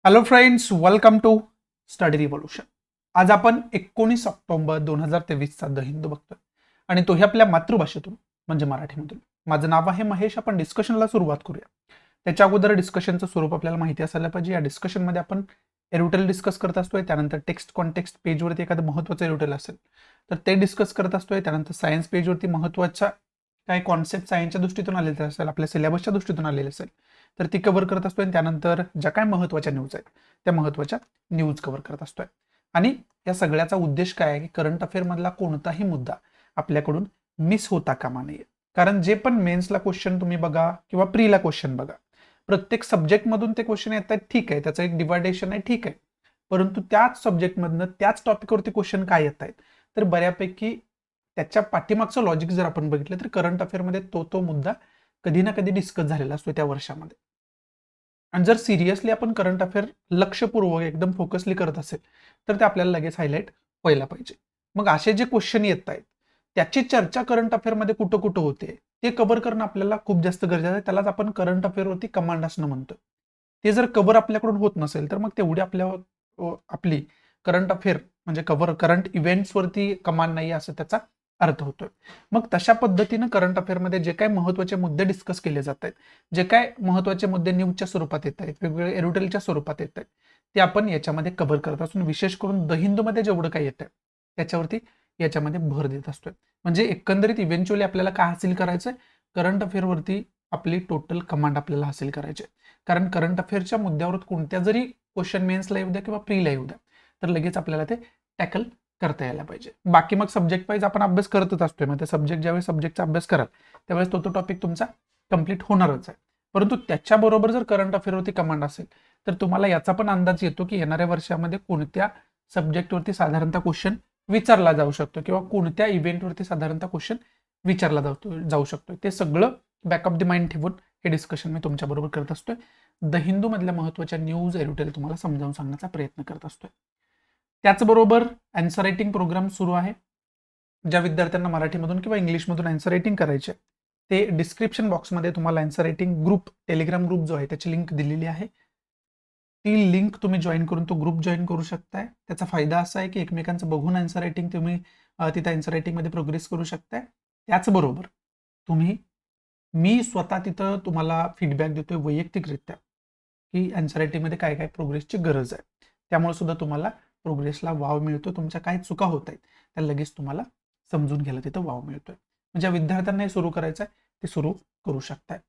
Hello friends, welcome to Study Revolution. आज आपण 19 October 2023चा the Hindu बघतोय आणि तोही आपल्या मातृभाषेतून म्हणजे मराठीमधून. माझं नाव आहे महेश. आपण डिस्कशनला सुरुवात करूया. त्याच्या अगोदर डिस्कशनचं स्वरूप आपल्याला माहिती असायला पाहिजे. या डिस्कशनमध्ये आपण एरोटेल डिस्कस करत असतोय, त्यानंतर टेक्स्ट कॉन्टेक्स्ट पेजवरती एखादं महत्त्वाचं एरोटेल असेल तर ते डिस्कस करत असतोय, त्यानंतर सायन्स पेजवरती महत्त्वाच्या काही कॉन्सेप्ट सायन्सच्या दृष्टीतून आलेले असेल, आपल्या सिलेबसच्या दृष्टीतून आलेले असेल तर ती कव्हर करत असतोय. आणि त्यानंतर ज्या काय महत्त्वाच्या न्यूज आहेत त्या महत्त्वाच्या न्यूज कव्हर करत असतोय. आणि या सगळ्याचा उद्देश काय आहे की करंट अफेअरमधला कोणताही मुद्दा आपल्याकडून मिस होता कामा नये. कारण जे पण मेन्सला क्वेश्चन तुम्ही बघा किंवा प्रीला क्वेश्चन बघा, प्रत्येक सब्जेक्टमधून ते क्वेश्चन येत आहेत, ठीक आहे, त्याचं एक डिवायडेशन आहे, ठीक आहे. परंतु त्याच सब्जेक्टमधनं त्याच टॉपिकवरती क्वेश्चन काय येत आहेत तर बऱ्यापैकी त्याच्या पाठीमागचं लॉजिक जर आपण बघितलं तर करंट अफेअरमध्ये तो मुद्दा कधी ना कधी डिस्कस झालेला असतो त्या वर्षामध्ये. आणि जर सिरियसली आपण करंट अफेअर लक्षपूर्वक एकदम फोकसली करत असेल तर ते आपल्याला लगेच हायलाईट व्हायला पाहिजे. मग असे जे क्वेश्चन येत आहेत त्याची चर्चा करंट अफेअरमध्ये कुठं कुठं होते ते कव्हर करणं आपल्याला खूप जास्त गरजेचं आहे. त्यालाच आपण करंट अफेअरवरती कमांड असणं म्हणतो. ते जर कव्हर आपल्याकडून होत नसेल तर मग तेवढी आपली करंट अफेअर म्हणजे करंट इव्हेंट्सवरती कमांड नाही असं त्याचा अर्थ होतोय. मग तशा पद्धतीनं करंट अफेअरमध्ये जे काही महत्त्वाचे मुद्दे डिस्कस केले जात आहेत, जे काय महत्त्वाचे मुद्दे न्यूजच्या स्वरूपात येत आहेत, वेगवेगळे एरोटेलच्या स्वरूपात येत आहेत, ते आपण याच्यामध्ये कव्हर करत असून विशेष करून द हिंदूमध्ये जेवढं काही येतं त्याच्यावरती याच्यामध्ये भर देत असतोय. म्हणजे एकंदरीत इव्हेंच्युअली आपल्याला काय हासिल करायचंय, करंट अफेअरवरती आपली टोटल कमांड आपल्याला हासिल करायची. कारण करंट अफेअरच्या मुद्द्यावर कोणत्या जरी क्वेश्चन मेन्सला येऊ द्या किंवा प्रीला येऊ द्या तर लगेच आपल्याला ते टॅकल करता यायला पाहिजे. बाकी मग सब्जेक्ट वाईज आपण अभ्यास करतच असतोय. मग सब्जेक्ट ज्यावेळेस सब्जेक्टचा अभ्यास कराल त्यावेळेस तो टॉपिक तुमचा कंप्लीट होणारच आहे. परंतु त्याच्याबरोबर जर करंट अफेअरवरती कमांड असेल तर तुम्हाला याचा पण अंदाज येतो की येणाऱ्या वर्षामध्ये कोणत्या सब्जेक्टवरती साधारणतः क्वेश्चन विचारला जाऊ शकतो किंवा कोणत्या इव्हेंटवरती साधारणतः क्वेश्चन विचारला जाऊ शकतो. ते सगळं बॅकअप द माइंड ठेवून हे डिस्कशन मी तुमच्याबरोबर करत असतोय. द हिंदू मधल्या महत्त्वाच्या न्यूज एडिटोरियल तुम्हाला समजावून सांगण्याचा प्रयत्न करत असतोय. त्याचबरोबर अँसर रायटिंग प्रोग्राम सुरू आहे. ज्या विद्यार्थ्यांना मराठीमधून किंवा इंग्लिशमधून अँसर रायटिंग करायचे ते डिस्क्रिप्शन बॉक्समध्ये तुम्हाला answer writing group, Telegram group जो आहे त्याची लिंक दिलेली आहे. ती लिंक तुम्ही जॉईन करून तो ग्रुप जॉईन करू शकताय. त्याचा फायदा असा आहे की एकमेकांचं बघून अँसर रायटिंग तुम्ही तिथं अँसर रायटिंगमध्ये प्रोग्रेस करू शकताय. त्याचबरोबर मी स्वतः तिथं तुम्हाला फीडबॅक देतोय वैयक्तिकरित्या की अँसर रायटिंगमध्ये काय काय प्रोग्रेसची गरज आहे. त्यामुळे सुद्धा तुम्हाला प्रोग्रेसला वाव मिळतो. तुमच्या काय चुका होत आहेत त्या लगेच तुम्हाला समजून घ्यायला तिथं वाव मिळतोय. म्हणजे विद्यार्थ्यांना हे सुरू करायचं आहे ते सुरू करू शकताय.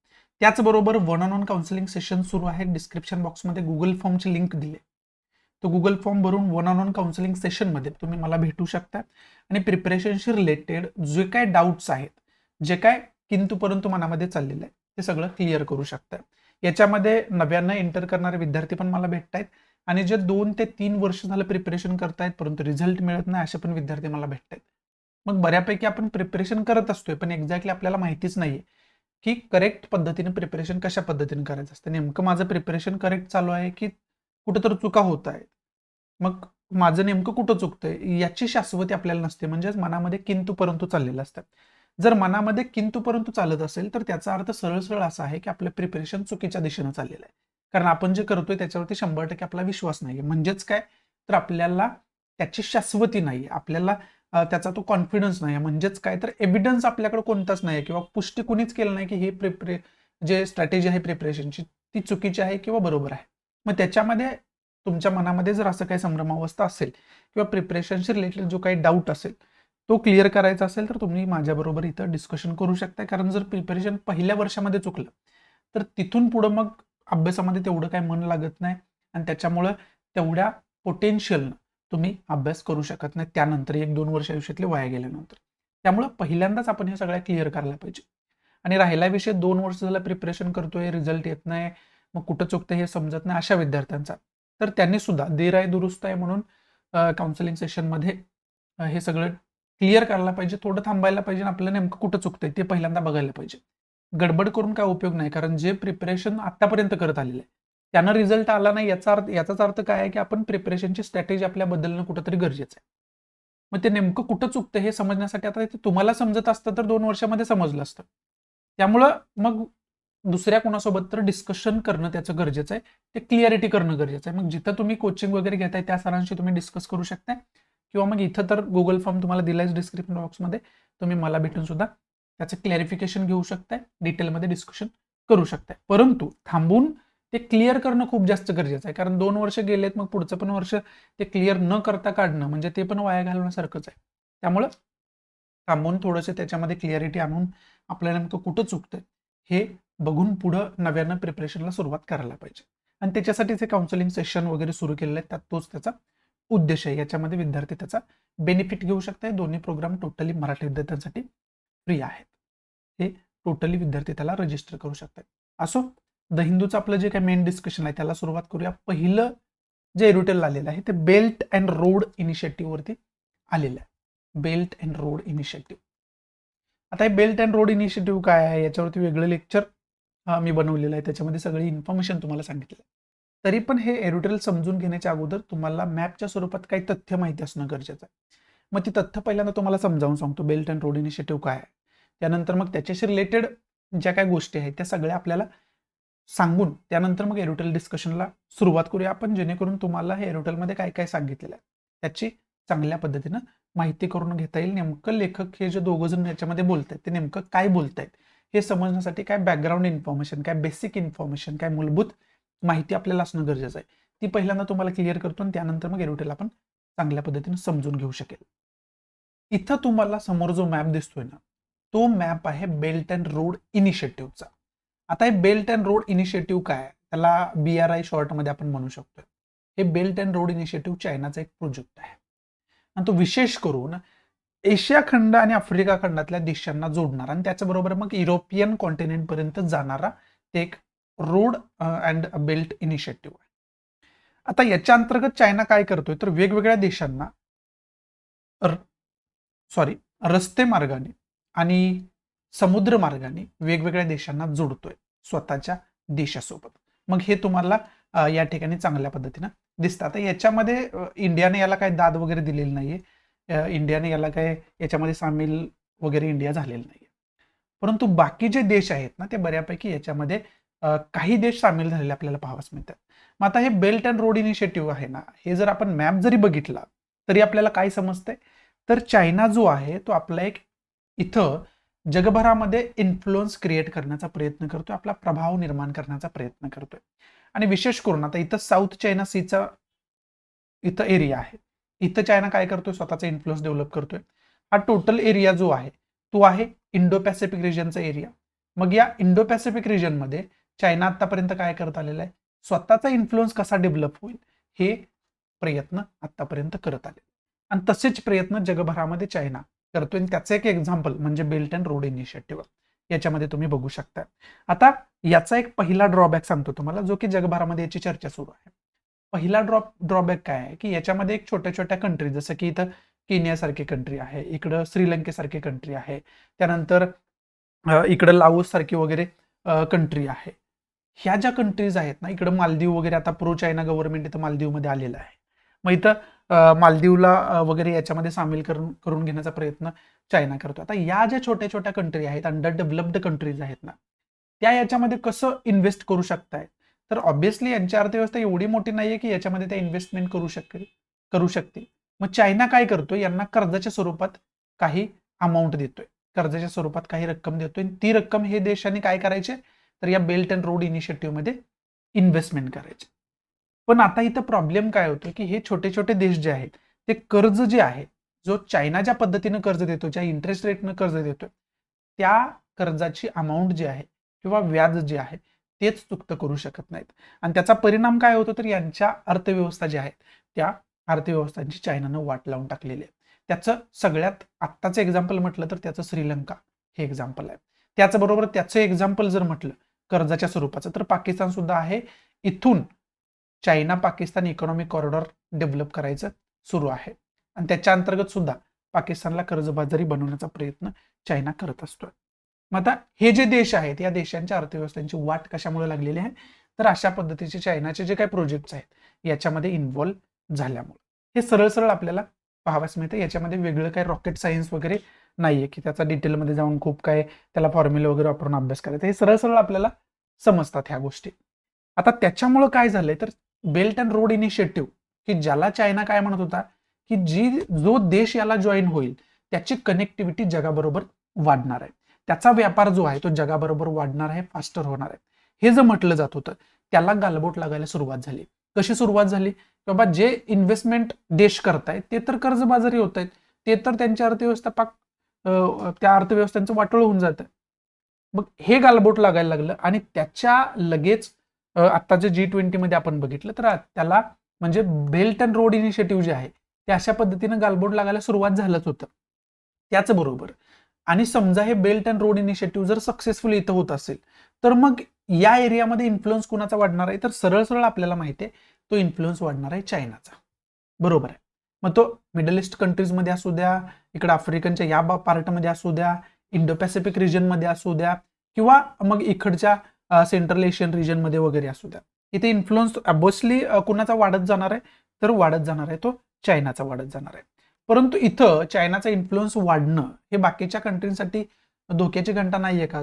त्याचबरोबर one on one counselling session सुरू आहे. डिस्क्रिप्शन बॉक्समध्ये गुगल फॉर्मची लिंक दिली. तो गुगल फॉर्म भरून वन ऑन वन काउन्सिलिंग सेशनमध्ये तुम्ही मला भेटू शकता आणि प्रिपरेशनशी रिलेटेड जे काय डाऊट्स आहेत, जे काय किंतु परंतु मनामध्ये चाललेलं आहे ते सगळं क्लिअर करू शकता. याच्यामध्ये नव्यानं एंटर करणारे विद्यार्थी पण मला भेटत आहेत आणि जे 2 ते 3 वर्ष झालं प्रिपरेशन करतायत परंतु रिझल्ट मिळत नाही असे पण विद्यार्थी मला भेटत आहेत. मग बऱ्यापैकी आपण प्रिपरेशन करत असतोय पण एक्झॅक्टली आपल्याला माहितीच नाहीये की करेक्ट पद्धतीने प्रिपरेशन कशा पद्धतीने करायचं असतं. नेमकं माझं प्रिपरेशन करेक्ट चालू आहे की कुठंतरी चुका होत आहेत, मग माझं नेमकं कुठं चुकतंय याची शाश्वती आपल्याला नसते. म्हणजेच मनामध्ये किंतु परंतु चाललेलं असतं. जर मनामध्ये किंतु परंतु चालत असेल तर त्याचा अर्थ सरळ सरळ असा आहे की आपलं प्रिपरेशन चुकीच्या दिशेनं चाललेलं आहे. कारण आपण जे करतोय त्याच्यावरती 100% आपला विश्वास नाहीये. म्हणजेच काय तर आपल्याला त्याची शाश्वती नाही, आपल्याला त्याचा तो कॉन्फिडन्स नाही. म्हणजेच काय तर एव्हिडन्स आपल्याकडे कोणताच नाही किंवा पुष्टी कुणीच केलं नाही की हे जे स्ट्रॅटेजी आहे प्रिपरेशनची ती चुकीची आहे किंवा बरोबर आहे. मग त्याच्यामध्ये तुमच्या मनामध्ये जर असं काही संभ्रमावस्था असेल किंवा प्रिपरेशनशी रिलेटेड जो काही डाऊट असेल तो क्लिअर करायचा असेल तर तुम्ही माझ्याबरोबर इथं डिस्कशन करू शकता. कारण जर प्रिपरेशन पहिल्या वर्षामध्ये चुकलं तर तिथून पुढं मग अभ्यासामध्ये तेवढं काही मन लागत नाही आणि त्याच्यामुळं तेवढ्या पोटेन्शियलनं तुम्ही अभ्यास करू शकत नाही त्यानंतर 1-2 वर्ष आयुष्यातले वाया गेल्यानंतर. त्यामुळं पहिल्यांदाच आपण हे सगळ्या क्लिअर करायला पाहिजे. आणि राहिला विषय 2 वर्ष झालं प्रिपरेशन करतोय, रिझल्ट येत नाही, मग कुठं चुकतं हे समजत नाही अशा विद्यार्थ्यांचा, तर त्यांनी सुद्धा देर आहे दुरुस्त आहे म्हणून काउन्सिलिंग सेशनमध्ये हे सगळं क्लिअर करायला पाहिजे. थोडं थांबायला पाहिजे आणि आपलं नेमकं कुठं चुकतंय ते पहिल्यांदा बघायला पाहिजे. गडबड करून काय उपयोग नाही. कारण जे प्रिपरेशन आतापर्यंत करत आलेलं आहे त्यानं रिझल्ट आला नाही याचाच अर्थ काय आहे की आपण प्रिपरेशनची स्ट्रॅटेजी आपल्या बदलणं कुठंतरी गरजेचं आहे. मग ते नेमकं कुठं चुकतं हे समजण्यासाठी आता तुम्हाला समजत असतं तर 2 वर्षामध्ये समजलं असतं. त्यामुळं मग दुसऱ्या कोणासोबत तर डिस्कशन करणं त्याचं गरजेचं आहे, ते क्लिअरिटी करणं गरजेचं आहे. मग जिथं तुम्ही कोचिंग वगैरे घेताय त्या सरांशी तुम्ही डिस्कस करू शकताय, किंवा मग इथं तर गुगल फॉर्म तुम्हाला दिलायच डिस्क्रिप्शन बॉक्समध्ये, तुम्ही मला भेटून सुद्धा त्याचं क्लॅरिफिकेशन घेऊ शकताय, डिटेलमध्ये डिस्कशन करू शकताय. परंतु थांबून ते क्लिअर करणं खूप जास्त गरजेचं आहे, कारण 2 वर्ष गेलेत, मग पुढचं पण वर्ष ते क्लिअर न करता काढणं म्हणजे ते पण वाया घालवण्यासारखंच आहे. त्यामुळं थांबून थोडंसं त्याच्यामध्ये क्लिअरिटी आणून आपल्याला नेमकं कुठं चुकतंय हे बघून पुढं नव्यानं प्रिपरेशनला सुरुवात करायला पाहिजे. आणि त्याच्यासाठीच हे काउन्सिलिंग सेशन वगैरे सुरू केलेलं आहे, त्यात तोच त्याचा उद्देश आहे. याच्यामध्ये विद्यार्थी त्याचा बेनिफिट घेऊ शकतात. दोन्ही प्रोग्राम टोटली मराठी विद्यार्थ्यांसाठी फ्री आहेत. हे टोटली विद्यार्थी त्याला रजिस्टर करू शकतात. असो, द हिंदूचं आपलं जे काही मेन डिस्कशन आहे त्याला सुरुवात करूया. पहिलं जे एरुटेल आलेलं आहे ते बेल्ट अँड रोड इनिशिएटिव्ह वरती आलेलं आहे. Belt and road initiative. आता हे बेल्ट अँड रोड इनिशिएटिव्ह काय आहे याच्यावरती वेगळं लेक्चर मी बनवलेलं आहे, त्याच्यामध्ये सगळी इन्फॉर्मेशन तुम्हाला सांगितलं. तरी पण हे एरुटेल समजून घेण्याच्या अगोदर तुम्हाला मॅपच्या स्वरूपात काही तथ्य माहिती असणं गरजेचं आहे. मग ती तथ्य पहिल्यांदा तुम्हाला समजावून सांगतो, बेल्ट अँड रोड इनिशिएटिव्ह काय आहे. त्यानंतर मग त्याच्याशी रिलेटेड ज्या काही गोष्टी आहेत त्या सगळ्या आपल्याला सांगून त्यानंतर मग एरुटेल डिस्कशनला सुरुवात करूया आपण, जेणेकरून तुम्हाला हे एरुटेलमध्ये काय काय सांगितलेलं आहे त्याची चांगल्या पद्धतीनं माहिती करून घेता येईल. नेमकं लेखक हे जे दोघं जण याच्यामध्ये बोलत आहेत ते नेमकं काय बोलतायत हे समजण्यासाठी काय बॅकग्राऊंड इन्फॉर्मेशन, काय बेसिक इन्फॉर्मेशन, काय मूलभूत माहिती आपल्याला असणं गरजेचं आहे, ती पहिल्यांदा तुम्हाला क्लिअर करतो आणि त्यानंतर मग एरुटेल आपण चांगल्या पद्धतीने समजून घेऊ शकेल. इथं तुम्हाला समोर जो मॅप दिसतोय ना, तो मॅप आहे बेल्ट अँड रोड इनिशिएटिव्हचा. आता हे बेल्ट अँड रोड इनिशिएटिव्ह काय आहे, त्याला BRI शॉर्टमध्ये आपण म्हणू शकतो. हे बेल्ट अँड रोड इनिशिएटिव्ह चायनाचा एक प्रोजेक्ट आहे आणि तो विशेष करून एशिया खंड आणि आफ्रिका खंडातल्या देशांना जोडणारा आणि त्याच्याबरोबर मग युरोपियन कॉन्टिनेंट पर्यंत जाणारा ते एक रोड अँड बेल्ट इनिशिएटिव्ह आहे. आता याच्या अंतर्गत चायना काय करतोय तर वेगवेगळ्या देशांना रस्ते मार्गाने आणि समुद्र मार्गाने वेगवेगळ्या देशांना जोडतोय स्वतःच्या देशासोबत. मग हे तुम्हाला या ठिकाणी चांगल्या पद्धतीनं दिसतं. आता याच्यामध्ये इंडियाने याला काही दाद वगैरे दिलेली नाहीये, इंडियाने याला काय याच्यामध्ये सामील वगैरे इंडिया झालेलं नाहीये. परंतु बाकी जे देश आहेत ना ते बऱ्यापैकी याच्यामध्ये काही देश सामील झालेले आपल्याला पाहावयास मिळतात. मग आता हे बेल्ट अँड रोड इनिशिएटिव्ह आहे ना, हे जर आपण मॅप जरी बघितला तरी आपल्याला काय समजतंय तर चायना जो आहे तो आपला एक इथं जगभरामध्ये इन्फ्लुअन्स क्रिएट करण्याचा प्रयत्न करतोय, आपला प्रभाव निर्माण करण्याचा प्रयत्न करतोय. आणि विशेष करून आता इथं साऊथ चायना सीचा इथं एरिया आहे, इथं चायना काय करतोय स्वतःचा इन्फ्लुअन्स डेव्हलप करतोय. हा टोटल एरिया जो आहे तो आहे इंडो पॅसिफिक रिजनचा एरिया. मग या इंडो पॅसिफिक रिजनमध्ये चायना आतापर्यंत काय करत आलेला आहे, स्वतःचा इन्फ्लुअन्स कसा डेव्हलप होईल हे प्रयत्न आतापर्यंत करत आले आणि तसेच प्रयत्न जगभरामध्ये चायना करतोय. त्याचं एक एक्झाम्पल म्हणजे बेल्ट अँड रोड इनिशिएटिव्ह याच्यामध्ये तुम्ही बघू शकता. आता याचा एक पहिला ड्रॉबॅक सांगतो तुम्हाला, जो की जगभरामध्ये याची चर्चा सुरू आहे. पहिला ड्रॉबॅक काय आहे की याच्यामध्ये एक छोट्या छोट्या कंट्री जसं की इथं केनियासारखी कंट्री आहे, इकडं श्रीलंकेसारखी कंट्री आहे, त्यानंतर इकडं लाओस सारखी वगैरे कंट्री आहे. ह्या ज्या कंट्रीज आहेत ना, इकडं मालदीव वगैरे आता प्रो चायना गव्हर्नमेंट इथं मालदीवमध्ये आलेलं आहे. मग इथं मालदीवला वगैरे याच्यामध्ये सामील करून घेण्याचा प्रयत्न चायना करतो. आता या ज्या छोट्या छोट्या कंट्री आहेत, अंडर डेव्हलप्ड कंट्रीज आहेत ना, त्या याच्यामध्ये कसं इन्व्हेस्ट करू शकतायत तर ऑब्व्हियसली यांची अर्थव्यवस्था एवढी मोठी नाहीये की याच्यामध्ये त्या इन्व्हेस्टमेंट करू शकतील. मग चायना काय करतोय, यांना कर्जाच्या स्वरूपात काही अमाऊंट देतोय, कर्जाच्या स्वरूपात काही रक्कम देतोय. ती रक्कम हे देशांनी काय करायचे तर या बेल्ट अँड रोड इनिशिएटिव्ह मध्ये इन्व्हेस्टमेंट करायचे. पण आता इथं प्रॉब्लेम काय होतो की हे छोटे छोटे देश जे आहेत ते कर्ज जे आहे, जो चायना ज्या पद्धतीनं कर्ज देतो, ज्या इंटरेस्ट रेटनं कर्ज देतोय, त्या कर्जाची अमाऊंट जी आहे किंवा व्याज जे आहे तेच चुकतं करू शकत नाहीत. आणि त्याचा परिणाम काय होतो तर यांच्या अर्थव्यवस्था ज्या आहेत त्या अर्थव्यवस्थांची चायनानं वाट लावून टाकलेली आहे. त्याचं सगळ्यात आत्ताचं एक्झाम्पल म्हटलं तर त्याचं श्रीलंका हे एक्झाम्पल आहे. त्याचबरोबर त्याचं एक्झाम्पल जर म्हटलं कर्जाच्या स्वरूपाचं तर पाकिस्तान सुद्धा आहे. इथून China Pakistan economic corridor develop करायचं सुरू आहे आणि त्याच्या अंतर्गत सुद्धा पाकिस्तानला कर्जबाजारी बनवण्याचा प्रयत्न चायना करत असतोय. मग आता हे जे देश आहेत या देशांच्या अर्थव्यवस्थांची वाट कशामुळे लागलेली आहे तर अशा पद्धतीचे चायनाचे जे काही प्रोजेक्ट्स आहेत याच्यामध्ये इन्व्हॉल्व्ह झाल्यामुळे. हे सरळ सरळ आपल्याला पाहावयास मिळतं. याच्यामध्ये वेगळं काही रॉकेट सायन्स वगैरे नाहीये की त्याचा डिटेलमध्ये जाऊन खूप काय त्याला फॉर्म्युला वगैरे वापरून अभ्यास करायचा. हे सरळ सरळ आपल्याला समजतात ह्या गोष्टी. आता त्याच्यामुळं काय झालंय तर बेल्ट अँड रोड इनिशिएटिव्ह, की ज्याला चायना काय म्हणत होता की जो देश याला जॉईन होईल त्याची कनेक्टिव्हिटी जगाबरोबर वाढणार आहे, त्याचा व्यापार जो आहे तो जगाबरोबर वाढणार आहे, फास्टर होणार आहे, हे जर म्हटलं जात होतं त्याला गालबोट लागायला सुरुवात झाली. कशी सुरुवात झाली? बाबा जे इन्व्हेस्टमेंट देश करतायत ते तर कर्जबाजारी होत आहेत, ते तर त्यांची अर्थव्यवस्था त्या अर्थव्यवस्थांचं वाटोळ होऊन जातं. मग हे गालबोट लागायला लागलं आणि त्याच्या लगेच आता जे G20 मध्ये आपण बघितलं तर त्याला म्हणजे बेल्ट अँड रोड इनिशिएटिव्ह जे आहे ते अशा पद्धतीनं गालबोट लागायला सुरुवात झालंच होतं. त्याचबरोबर आणि समजा हे बेल्ट अँड रोड इनिशिएटिव्ह जर सक्सेसफुल इथं होत असेल तर मग या एरियामध्ये इन्फ्लुअन्स कुणाचा वाढणार आहे? तर सरळ सरळ आपल्याला माहिती आहे तो इन्फ्लुअन्स वाढणार आहे चायनाचा. बरोबर आहे. मग तो मिडल ईस्ट कंट्रीजमध्ये असू द्या, इकडे आफ्रिकनच्या या पार्टमध्ये असू द्या, इंडो पॅसिफिक रिजनमध्ये असू द्या, किंवा मग इकडच्या सेंट्रल एशियन रिजनमध्ये वगैरे असू द्या, इथे इन्फ्लुअन्स ऑब्वियसली कुणाचा वाढत जाणार आहे? तर वाढत जाणार आहे तो चायनाचा वाढत जाणार आहे. परंतु इथं चायनाचा इन्फ्लुअन्स वाढणं हे बाकीच्या कंट्रींसाठी धोक्याची घंटा नाहीये का?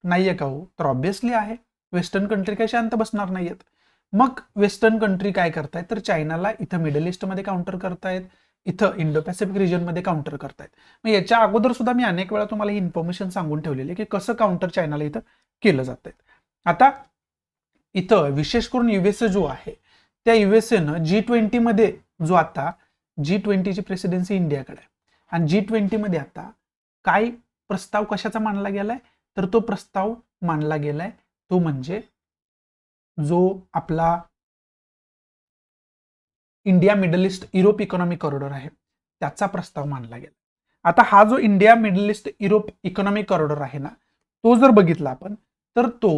नाहीये का हो? तर ऑब्विसली आहे. वेस्टर्न कंट्री काही शांत बसणार नाहीयेत. मग वेस्टर्न कंट्री काय करतायत तर चायनाला इथं मिडल ईस्टमध्ये काउंटर करतायत, इथं इंडो पॅसिफिक रिजनमध्ये काउंटर करतायत. मग याच्या अगोदर सुद्धा मी अनेक वेळा तुम्हाला ही इन्फॉर्मेशन सांगून ठेवलेली की कसं काउंटर चायनाला इथं केलं जात आहे. आता इथं विशेष करून युएसए जो आहे त्या युएसएनं G20 मध्ये जो आता G20 ची प्रेसिडेन्सी इंडियाकडे आहे आणि G20 मध्ये आता काय प्रस्ताव कशाचा मांडला गेलाय तर तो प्रस्ताव मांडला गेलाय तो म्हणजे जो आपला India Middle East Europe economic corridor आहे त्याचा प्रस्ताव मांडला गेला. आता हा जो India Middle East Europe economic corridor आहे ना तो जर बघितला आपण तर तो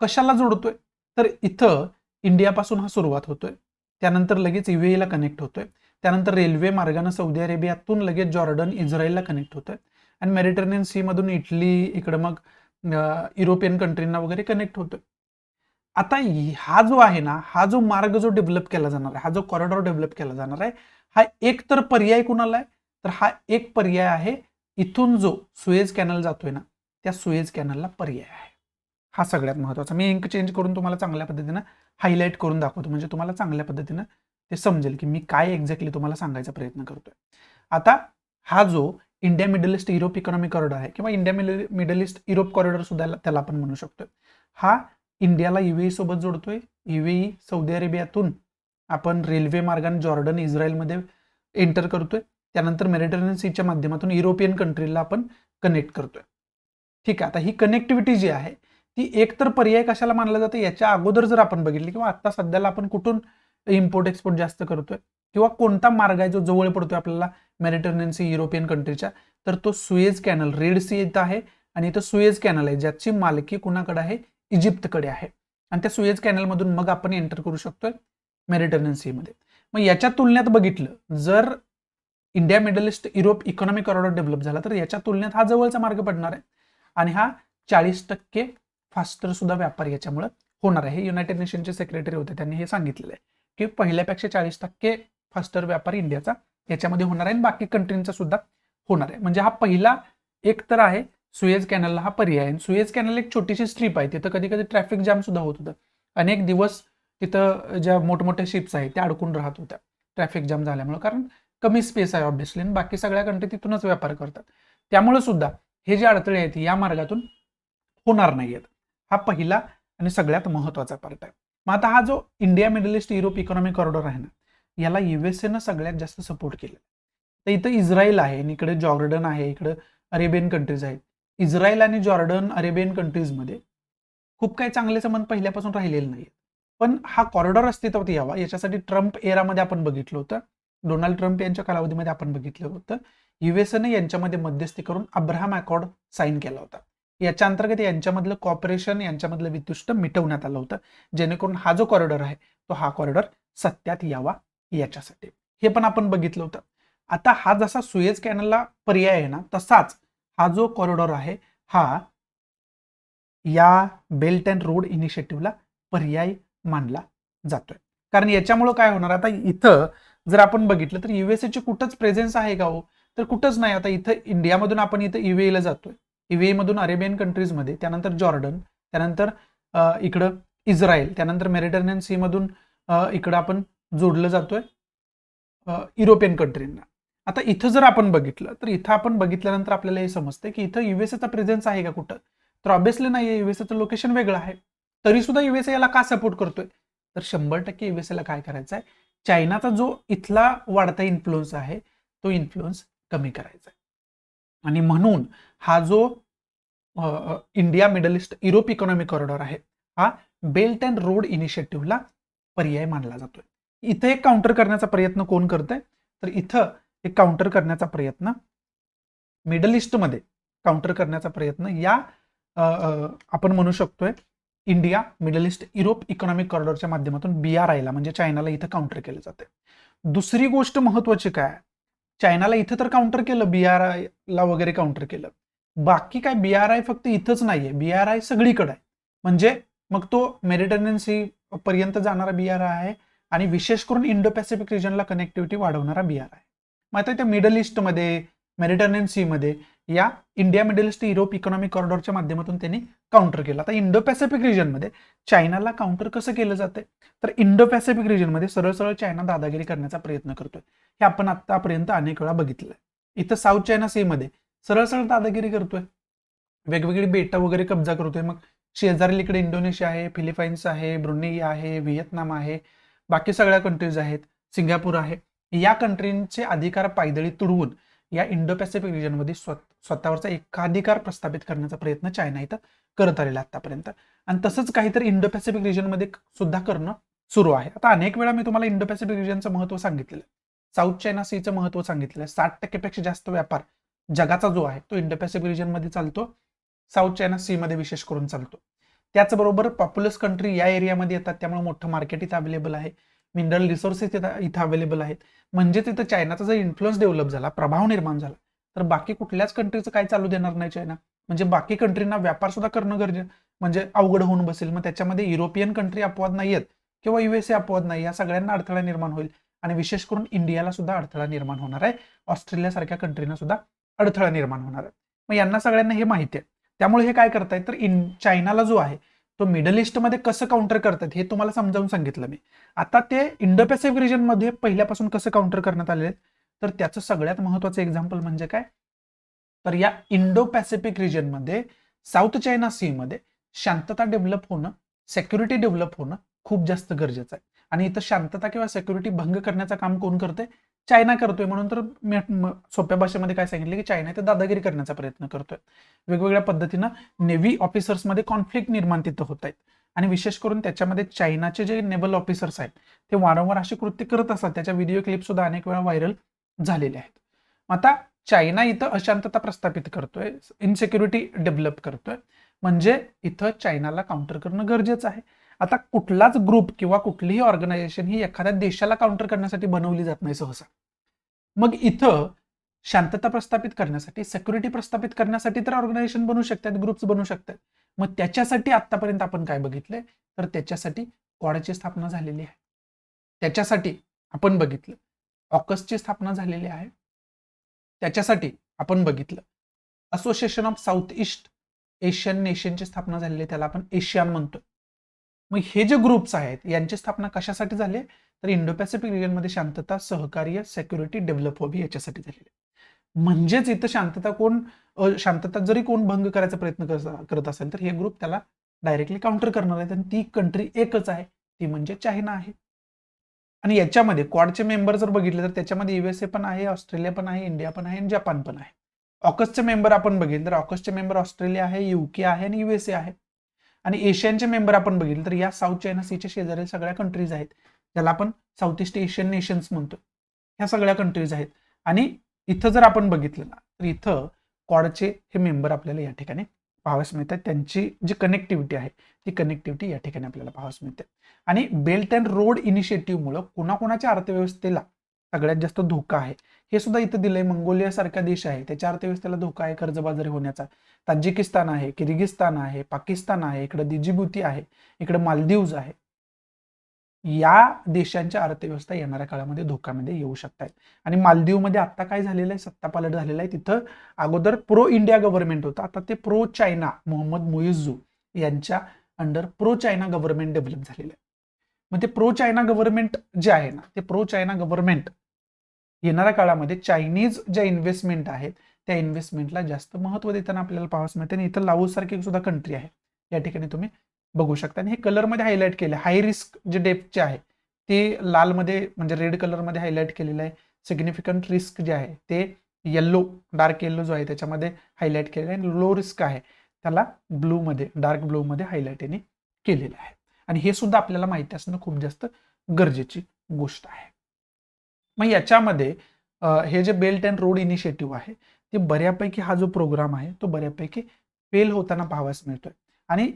कशाला जोडतोय तर इथं इंडियापासून हा सुरुवात होतोय, त्यानंतर लगेच यूएईला कनेक्ट होतोय, त्यानंतर रेल्वे मार्गाने सौदी अरेबियातून लगेच जॉर्डन इस्रायलला कनेक्ट होतोय आणि मेडिटरेनियन सी मधून इटली इकडे मग युरोपियन कंट्रींना वगैरे कनेक्ट होतोय. आता हा जो आहे ना हा जो मार्ग जो डेव्हलप केला जाणार आहे, हा जो कॉरिडॉर डेव्हलप केला जाणार आहे, हा एक तर पर्याय कुणाला आहे तर हा एक पर्याय आहे इथून जो सुएज कॅनल जातोय ना त्या सुएज कॅनलला पर्याय आहे. हा सगळ्यात महत्वाचा. मी इंक चेंज करून तुम्हाला चांगल्या पद्धतीनं हायलाइट करून दाखवतो म्हणजे तुम्हाला चांगल्या पद्धतीनं ते समजेल की मी काय एक्झॅक्टली तुम्हाला सांगायचा प्रयत्न करतोय. आता हा जो India Middle East Europe economic corridor आहे किंवा India Middle East Europe corridor सुद्धा त्याला आपण म्हणू शकतो, हा इंडियाला यूएई सोबत जोडतोय. यूएई सौदी अरेबियातून आपण रेल्वे मार्गाने जॉर्डन इस्रायलमध्ये एंटर करतोय, त्यानंतर मेडिटरेनियन सीच्या माध्यमातून युरोपियन कंट्रीला आपण कनेक्ट करतोय. ठीक आहे. आता ही कनेक्टिव्हिटी जी आहे ती एक तर पर्याय कशाला मानला जातं याच्या अगोदर जर आपण बघितली किंवा आता सध्याला आपण कुठून इम्पोर्ट एक्सपोर्ट जास्त करतोय किंवा कोणता मार्ग आहे जो जवळ पडतोय आपल्याला मेडिटरेनियन सी युरोपियन कंट्रीच्या तर तो सुएज कॅनल रेड सी येत आहे आणि इथं सुएज कॅनल आहे ज्याची मालकी कुणाकडे आहे इजिप्तकडे आहे आणि त्या सुएज कॅनल मधून मग आपण एंटर करू शकतोय मेडिटरेनियन सी मध्ये. मग याच्या तुलनेत बघितलं जर India Middle East Europe economic corridor develop झाला तर याच्या तुलनेत हा जवळचा मार्ग पडणार आहे आणि हा 40% फास्टर सुद्धा व्यापार याच्यामुळे होणार आहे. युनायटेड नेशनचे सेक्रेटरी होते त्यांनी हे सांगितलेलं आहे की पहिल्यापेक्षा 40% फास्टर व्यापार इंडियाचा याच्यामध्ये होणार आहे आणि बाकी कंट्रींचा सुद्धा होणार आहे. म्हणजे हा पहिला एक तर आहे सुएज कॅनलला हा पर्याय आहे. सुएज कॅनल एक छोटीशी स्ट्रीप आहे, तिथं कधी कधी ट्रॅफिक जाम सुद्धा होत होतं, अनेक दिवस तिथं ज्या मोठमोठ्या शिप्स आहेत त्या अडकून राहत होत्या ट्रॅफिक जाम झाल्यामुळे, कारण कमी स्पेस आहे ऑब्व्हियसली आणि बाकी सगळ्या कंट्री तिथूनच व्यापार करतात. त्यामुळे सुद्धा हे जे अडथळे आहेत या मार्गातून होणार नाहीयेत. हा पहिला आणि सगळ्यात महत्वाचा पार्ट आहे. मग आता हा जो India Middle East Europe economic corridor आहे ना याला युएसएनं सगळ्यात जास्त सपोर्ट केलं. तर इथं इस्रायल आहे आणि इकडे जॉर्डन आहे, इकडे अरेबियन कंट्रीज आहेत. इस्रायल आणि जॉर्डन अरेबियन कंट्रीजमध्ये खूप काही चांगले संबंध पहिल्यापासून राहिलेले नाहीत, पण हा कॉरिडॉर अस्तित्वात यावा याच्यासाठी ट्रम्प एरामध्ये आपण बघितलं होतं, डोनाल्ड ट्रम्प यांच्या कालावधीमध्ये आपण बघितलं होतं, युएसएनं यांच्यामध्ये मध्यस्थी करून अब्राहम अकॉर्ड साईन केला होता. याच्या अंतर्गत यांच्यामधलं कॉपरेशन यांच्यामधलं वितुष्ट मिटवण्यात आलं होतं जेणेकरून हा जो कॉरिडॉर आहे तो हा कॉरिडॉर सत्यात यावा याच्यासाठी. हे पण आपण बघितलं होतं. आता हा जसा सुएज कॅनलला पर्याय आहे ना तसाच हा जो कॉरिडॉर आहे हा या बेल्ट अँड रोड इनिशिएटिव्हला पर्याय मानला जातोय. कारण याच्यामुळे काय होणार आता इथं जर आपण बघितलं तर युएसएची कुठंच प्रेझेन्स आहे का हो तर कुठंच नाही. आता इथं इंडियामधून आपण इथं यूएईला जातोय, यूएई मधून अरेबियन कंट्रीजमध्ये, त्यानंतर जॉर्डन, त्यानंतर इकडं इस्रायल, त्यानंतर मेडिटरेनियन सी मधून इकडं आपण जोडलं जातोय युरोपियन कंट्रींना. आता इथं जर आपण बघितलं तर इथं आपण बघितल्यानंतर आपल्याला हे समजतं की इथं युएसएचा प्रेझेन्स आहे का कुठं, तर ऑब्व्हियसली नाहीये. युएसएचं लोकेशन वेगळं आहे. तरी सुद्धा युएसए याला का सपोर्ट करतोय, तर 100% युएसएला काय करायचं आहे, चायनाचा जो इथला वाढता इन्फ्लुअन्स आहे तो इन्फ्लुअन्स कमी करायचा आहे. आणि म्हणून हा जो India Middle East Europe economic corridor आहे हा बेल्ट अँड रोड इनिशिएटिव्हला पर्याय मानला जातोय. इथं एक काउंटर करण्याचा प्रयत्न कोण करतंय, तर इथं एक काउंटर करण्याचा प्रयत्न मिडल ईस्टमध्ये काउंटर करण्याचा प्रयत्न या आपण म्हणू शकतोय India Middle East Europe economic कॉरिडॉरच्या माध्यमातून BRIला म्हणजे चायनाला इथं काउंटर केलं जाते. दुसरी गोष्ट महत्वाची काय, चायनाला इथं तर काउंटर केलं, BRIला वगैरे काउंटर केलं, बाकी काय BRI फक्त इथंच नाहीये, BRI सगळीकडे आहे. म्हणजे मग तो मेडिटरेनियन सी पर्यंत जाणारा BRI आहे आणि विशेष करून इंडो पॅसिफिक रिजनला कनेक्टिव्हिटी वाढवणारा BRI आहे. मग आता त्या मिडल ईस्टमध्ये मेडिटरेनियन सी मध्ये या India Middle East Europe economic कॉरिडॉरच्या माध्यमातून त्यांनी काउंटर केलं. आता इंडो पॅसिफिक रिजनमध्ये चायनाला काउंटर कसं केलं जातं, तर इंडो पॅसिफिक रिजनमध्ये सरळ सरळ चायना दादागिरी करण्याचा प्रयत्न करतोय. हे आपण आतापर्यंत अनेक वेळा बघितलंय. इथं साऊथ चायना सी मध्ये सरळ सरळ दादागिरी करतोय, वेगवेगळी बेटा वगैरे कब्जा करतोय. मग शेजारी इकडे इंडोनेशिया आहे, फिलिपाईन्स आहे, ब्रुनेई आहे, व्हिएतनाम आहे, बाकी सगळ्या कंट्रीज आहेत, सिंगापूर आहे. या कंट्रींचे अधिकार पायदळी तुडवून या इंडो पॅसिफिक रिजनमध्ये स्वतःवरचा एकाधिकार प्रस्थापित करण्याचा प्रयत्न चायना इथं करत आलेला आतापर्यंत. आणि तसंच काहीतरी इंडो पॅसिफिक रिजनमध्ये सुद्धा करणं सुरू आहे. आता अनेक वेळा मी तुम्हाला इंडो पॅसिफिक रिजनचं महत्व सांगितलेलं आहे, साऊथ चायना सीचं महत्व सांगितलेलं आहे. 60% जास्त व्यापार जगाचा जो आहे तो इंडो पॅसिफिक रिजनमध्ये चालतो, साऊथ चायना सी मध्ये विशेष करून चालतो. त्याचबरोबर पॉप्युलस कंट्री या एरियामध्ये येतात, त्यामुळे मोठं मार्केट इथं अवेलेबल आहे, मिनरल रिसोर्सेस इथं अवेलेबल आहेत. म्हणजे तिथं चायनाचा जर इन्फ्लुअन्स डेव्हलप झाला, प्रभाव निर्माण झाला, तर बाकी कुठल्याच कंट्रीचं काय चालू देणार नाही चायना. म्हणजे बाकी कंट्रींना व्यापार सुद्धा करणं गरजेचं म्हणजे अवघड होऊन बसेल. मग त्याच्यामध्ये युरोपियन कंट्री अपवाद नाही आहेत किंवा USA अपवाद नाही, या सगळ्यांना अडथळा निर्माण होईल. आणि विशेष करून इंडियाला सुद्धा अडथळा निर्माण होणार आहे, ऑस्ट्रेलिया सारख्या कंट्रीना सुद्धा अडथळा निर्माण होणार आहे. मग यांना सगळ्यांना हे माहिती आहे, त्यामुळे हे काय करतायत, तर चायनाला जो आहे तो मिडल ईस्टमध्ये कसं काउंटर करतात हे तुम्हाला समजावून सांगितलं मी. आता ते इंडो पॅसिफिक रिजनमध्ये पहिल्यापासून कसं काउंटर करण्यात आले, तर त्याचं सगळ्यात महत्वाचं एक्झाम्पल म्हणजे काय, तर या इंडो पॅसिफिक रिजनमध्ये साऊथ चायना सी मध्ये शांतता डेव्हलप होणं, सेक्युरिटी डेव्हलप होणं खूप जास्त गरजेचं आहे. आणि इथं शांतता किंवा सेक्युरिटी भंग करण्याचं काम कोण करतंय, चायना करतोय. म्हणून तर सोप्या भाषेमध्ये काय सांगितलं की चायना इथं दादागिरी करण्याचा प्रयत्न करतोय. वेगवेगळ्या पद्धतीनं नेव्ही ऑफिसर्समध्ये कॉन्फ्लिक्ट निर्माण तिथं होत आहेत. आणि विशेष करून त्याच्यामध्ये चायनाचे जे नेव्हल ऑफिसर्स आहेत ते वारंवार अशी कृत्य करत असतात, त्याच्या व्हिडिओ क्लिप सुद्धा अनेक वेळा व्हायरल झालेले आहेत. आता चायना इथं अशांतता प्रस्थापित करतोय, इनसिक्युरिटी डेव्हलप करतोय, म्हणजे इथं चायनाला काउंटर करणं गरजेचं आहे. आता कुठलाच ग्रुप किंवा कुठलीही ऑर्गनायझेशन ही एखाद्या देशाला काउंटर करण्यासाठी बनवली जात नाही सहसा. मग इथं शांतता प्रस्थापित करण्यासाठी, सेक्युरिटी प्रस्थापित करण्यासाठी तर ऑर्गनायझेशन बनवू शकतात, ग्रुप्स बनवू शकतात. मग त्याच्यासाठी आतापर्यंत आपण काय बघितलंय, तर त्याच्यासाठी क्वाडची स्थापना झालेली आहे. त्याच्यासाठी आपण बघितलं ऑकसची स्थापना झालेली आहे. त्याच्यासाठी आपण बघितलं association of South East Asian नेशनची स्थापना झालेली आहे, त्याला आपण एशियान म्हणतो. मग हे जे ग्रुप्स आहेत यांची स्थापना कशासाठी झाली, तर इंडो पॅसिफिक रिजनमध्ये शांतता, सहकार्य, सेक्युरिटी डेव्हलप व्हावी याच्यासाठी झालेली आहे. म्हणजेच इथं शांतता जरी कोण भंग करायचा प्रयत्न करत असेल तर हे ग्रुप त्याला डायरेक्टली काउंटर करणार आहेत. आणि ती कंट्री एकच आहे, ती म्हणजे चायना आहे. आणि याच्यामध्ये क्वाडचे मेंबर जर बघितले तर त्याच्यामध्ये USA पण आहे, ऑस्ट्रेलिया पण आहे, इंडिया पण आहे आणि जपान पण आहे. ऑकसचे मेंबर आपण बघितले तर ऑकसचे मेंबर ऑस्ट्रेलिया आहे, UK आहे आणि USA आहे. आणि एशियनचे मेंबर आपण बघितले तर या साऊथ चायना सीच्या शेजारी सगळ्या कंट्रीज आहेत, ज्याला आपण साऊथ ईस्ट एशियन नेशन्स म्हणतो, ह्या सगळ्या कंट्रीज आहेत. आणि इथं जर आपण बघितलं ना तर इथं क्वाडचे हे मेंबर आपल्याला या ठिकाणी पाहावयास मिळतात. त्यांची जी कनेक्टिव्हिटी आहे ती कनेक्टिव्हिटी या ठिकाणी आपल्याला पाहावयास मिळते. आणि बेल्ट अँड रोड इनिशिएटिव्हमुळे कोणाकोणाच्या अर्थव्यवस्थेला सगळ्यात जास्त धोका आहे हे सुद्धा इथं दिलंय. मंगोलिया सारखा देश आहे, त्याच्या अर्थव्यवस्थेला धोका आहे कर्जबाजारी होण्याचा. ताजिकिस्तान आहे, किर्गिस्तान आहे, पाकिस्तान आहे, इकडे दिजिबुती आहे, इकडे मालदीव्स आहे. या देशांच्या अर्थव्यवस्था येणाऱ्या काळामध्ये धोक्यामध्ये येऊ शकतात. आणि मालदीवमध्ये आता काय झालेलं आहे, सत्तापालट झालेला आहे. तिथं अगोदर प्रो इंडिया गव्हर्नमेंट होतं, आता ते प्रो चायना मोहम्मद मुइझू यांच्या under pro China government develop झालेलं आहे. मग ते प्रो चायना गव्हर्नमेंट जे आहे ना, ते प्रो चायना गव्हर्नमेंट येणाऱ्या काळामध्ये चायनीज ज्या इन्व्हेस्टमेंट आहेत त्या इन्व्हेस्टमेंटला जास्त महत्व देताना आपल्याला पाहावं मिळते. आणि इथं लाओस सारखी सुद्धा कंट्री आहे, या ठिकाणी तुम्ही बघू शकता. आणि हे कलरमध्ये हायलाइट केले, हाय रिस्क जे डेप्थचे आहे ते लालमध्ये म्हणजे रेड कलरमध्ये हायलाइट केलेलं आहे. सिग्निफिकंट रिस्क जे आहे ते येल्लो, डार्क येल्लो जो आहे त्याच्यामध्ये हायलाइट केलेलं आहे. लो रिस्क आहे त्याला ब्लूमध्ये, डार्क ब्लूमध्ये हायलाइट यांनी केलेलं आहे. आणि हे सुद्धा आपल्याला माहिती असणं खूप जास्त गरजेची गोष्ट आहे. मग याच्यामध्ये हे जे बेल्ट अँड रोड इनिशिएटिव्ह आहे ते बऱ्यापैकी, हा जो प्रोग्राम आहे तो बऱ्यापैकी फेल होताना पाहावयास मिळतोय. आणि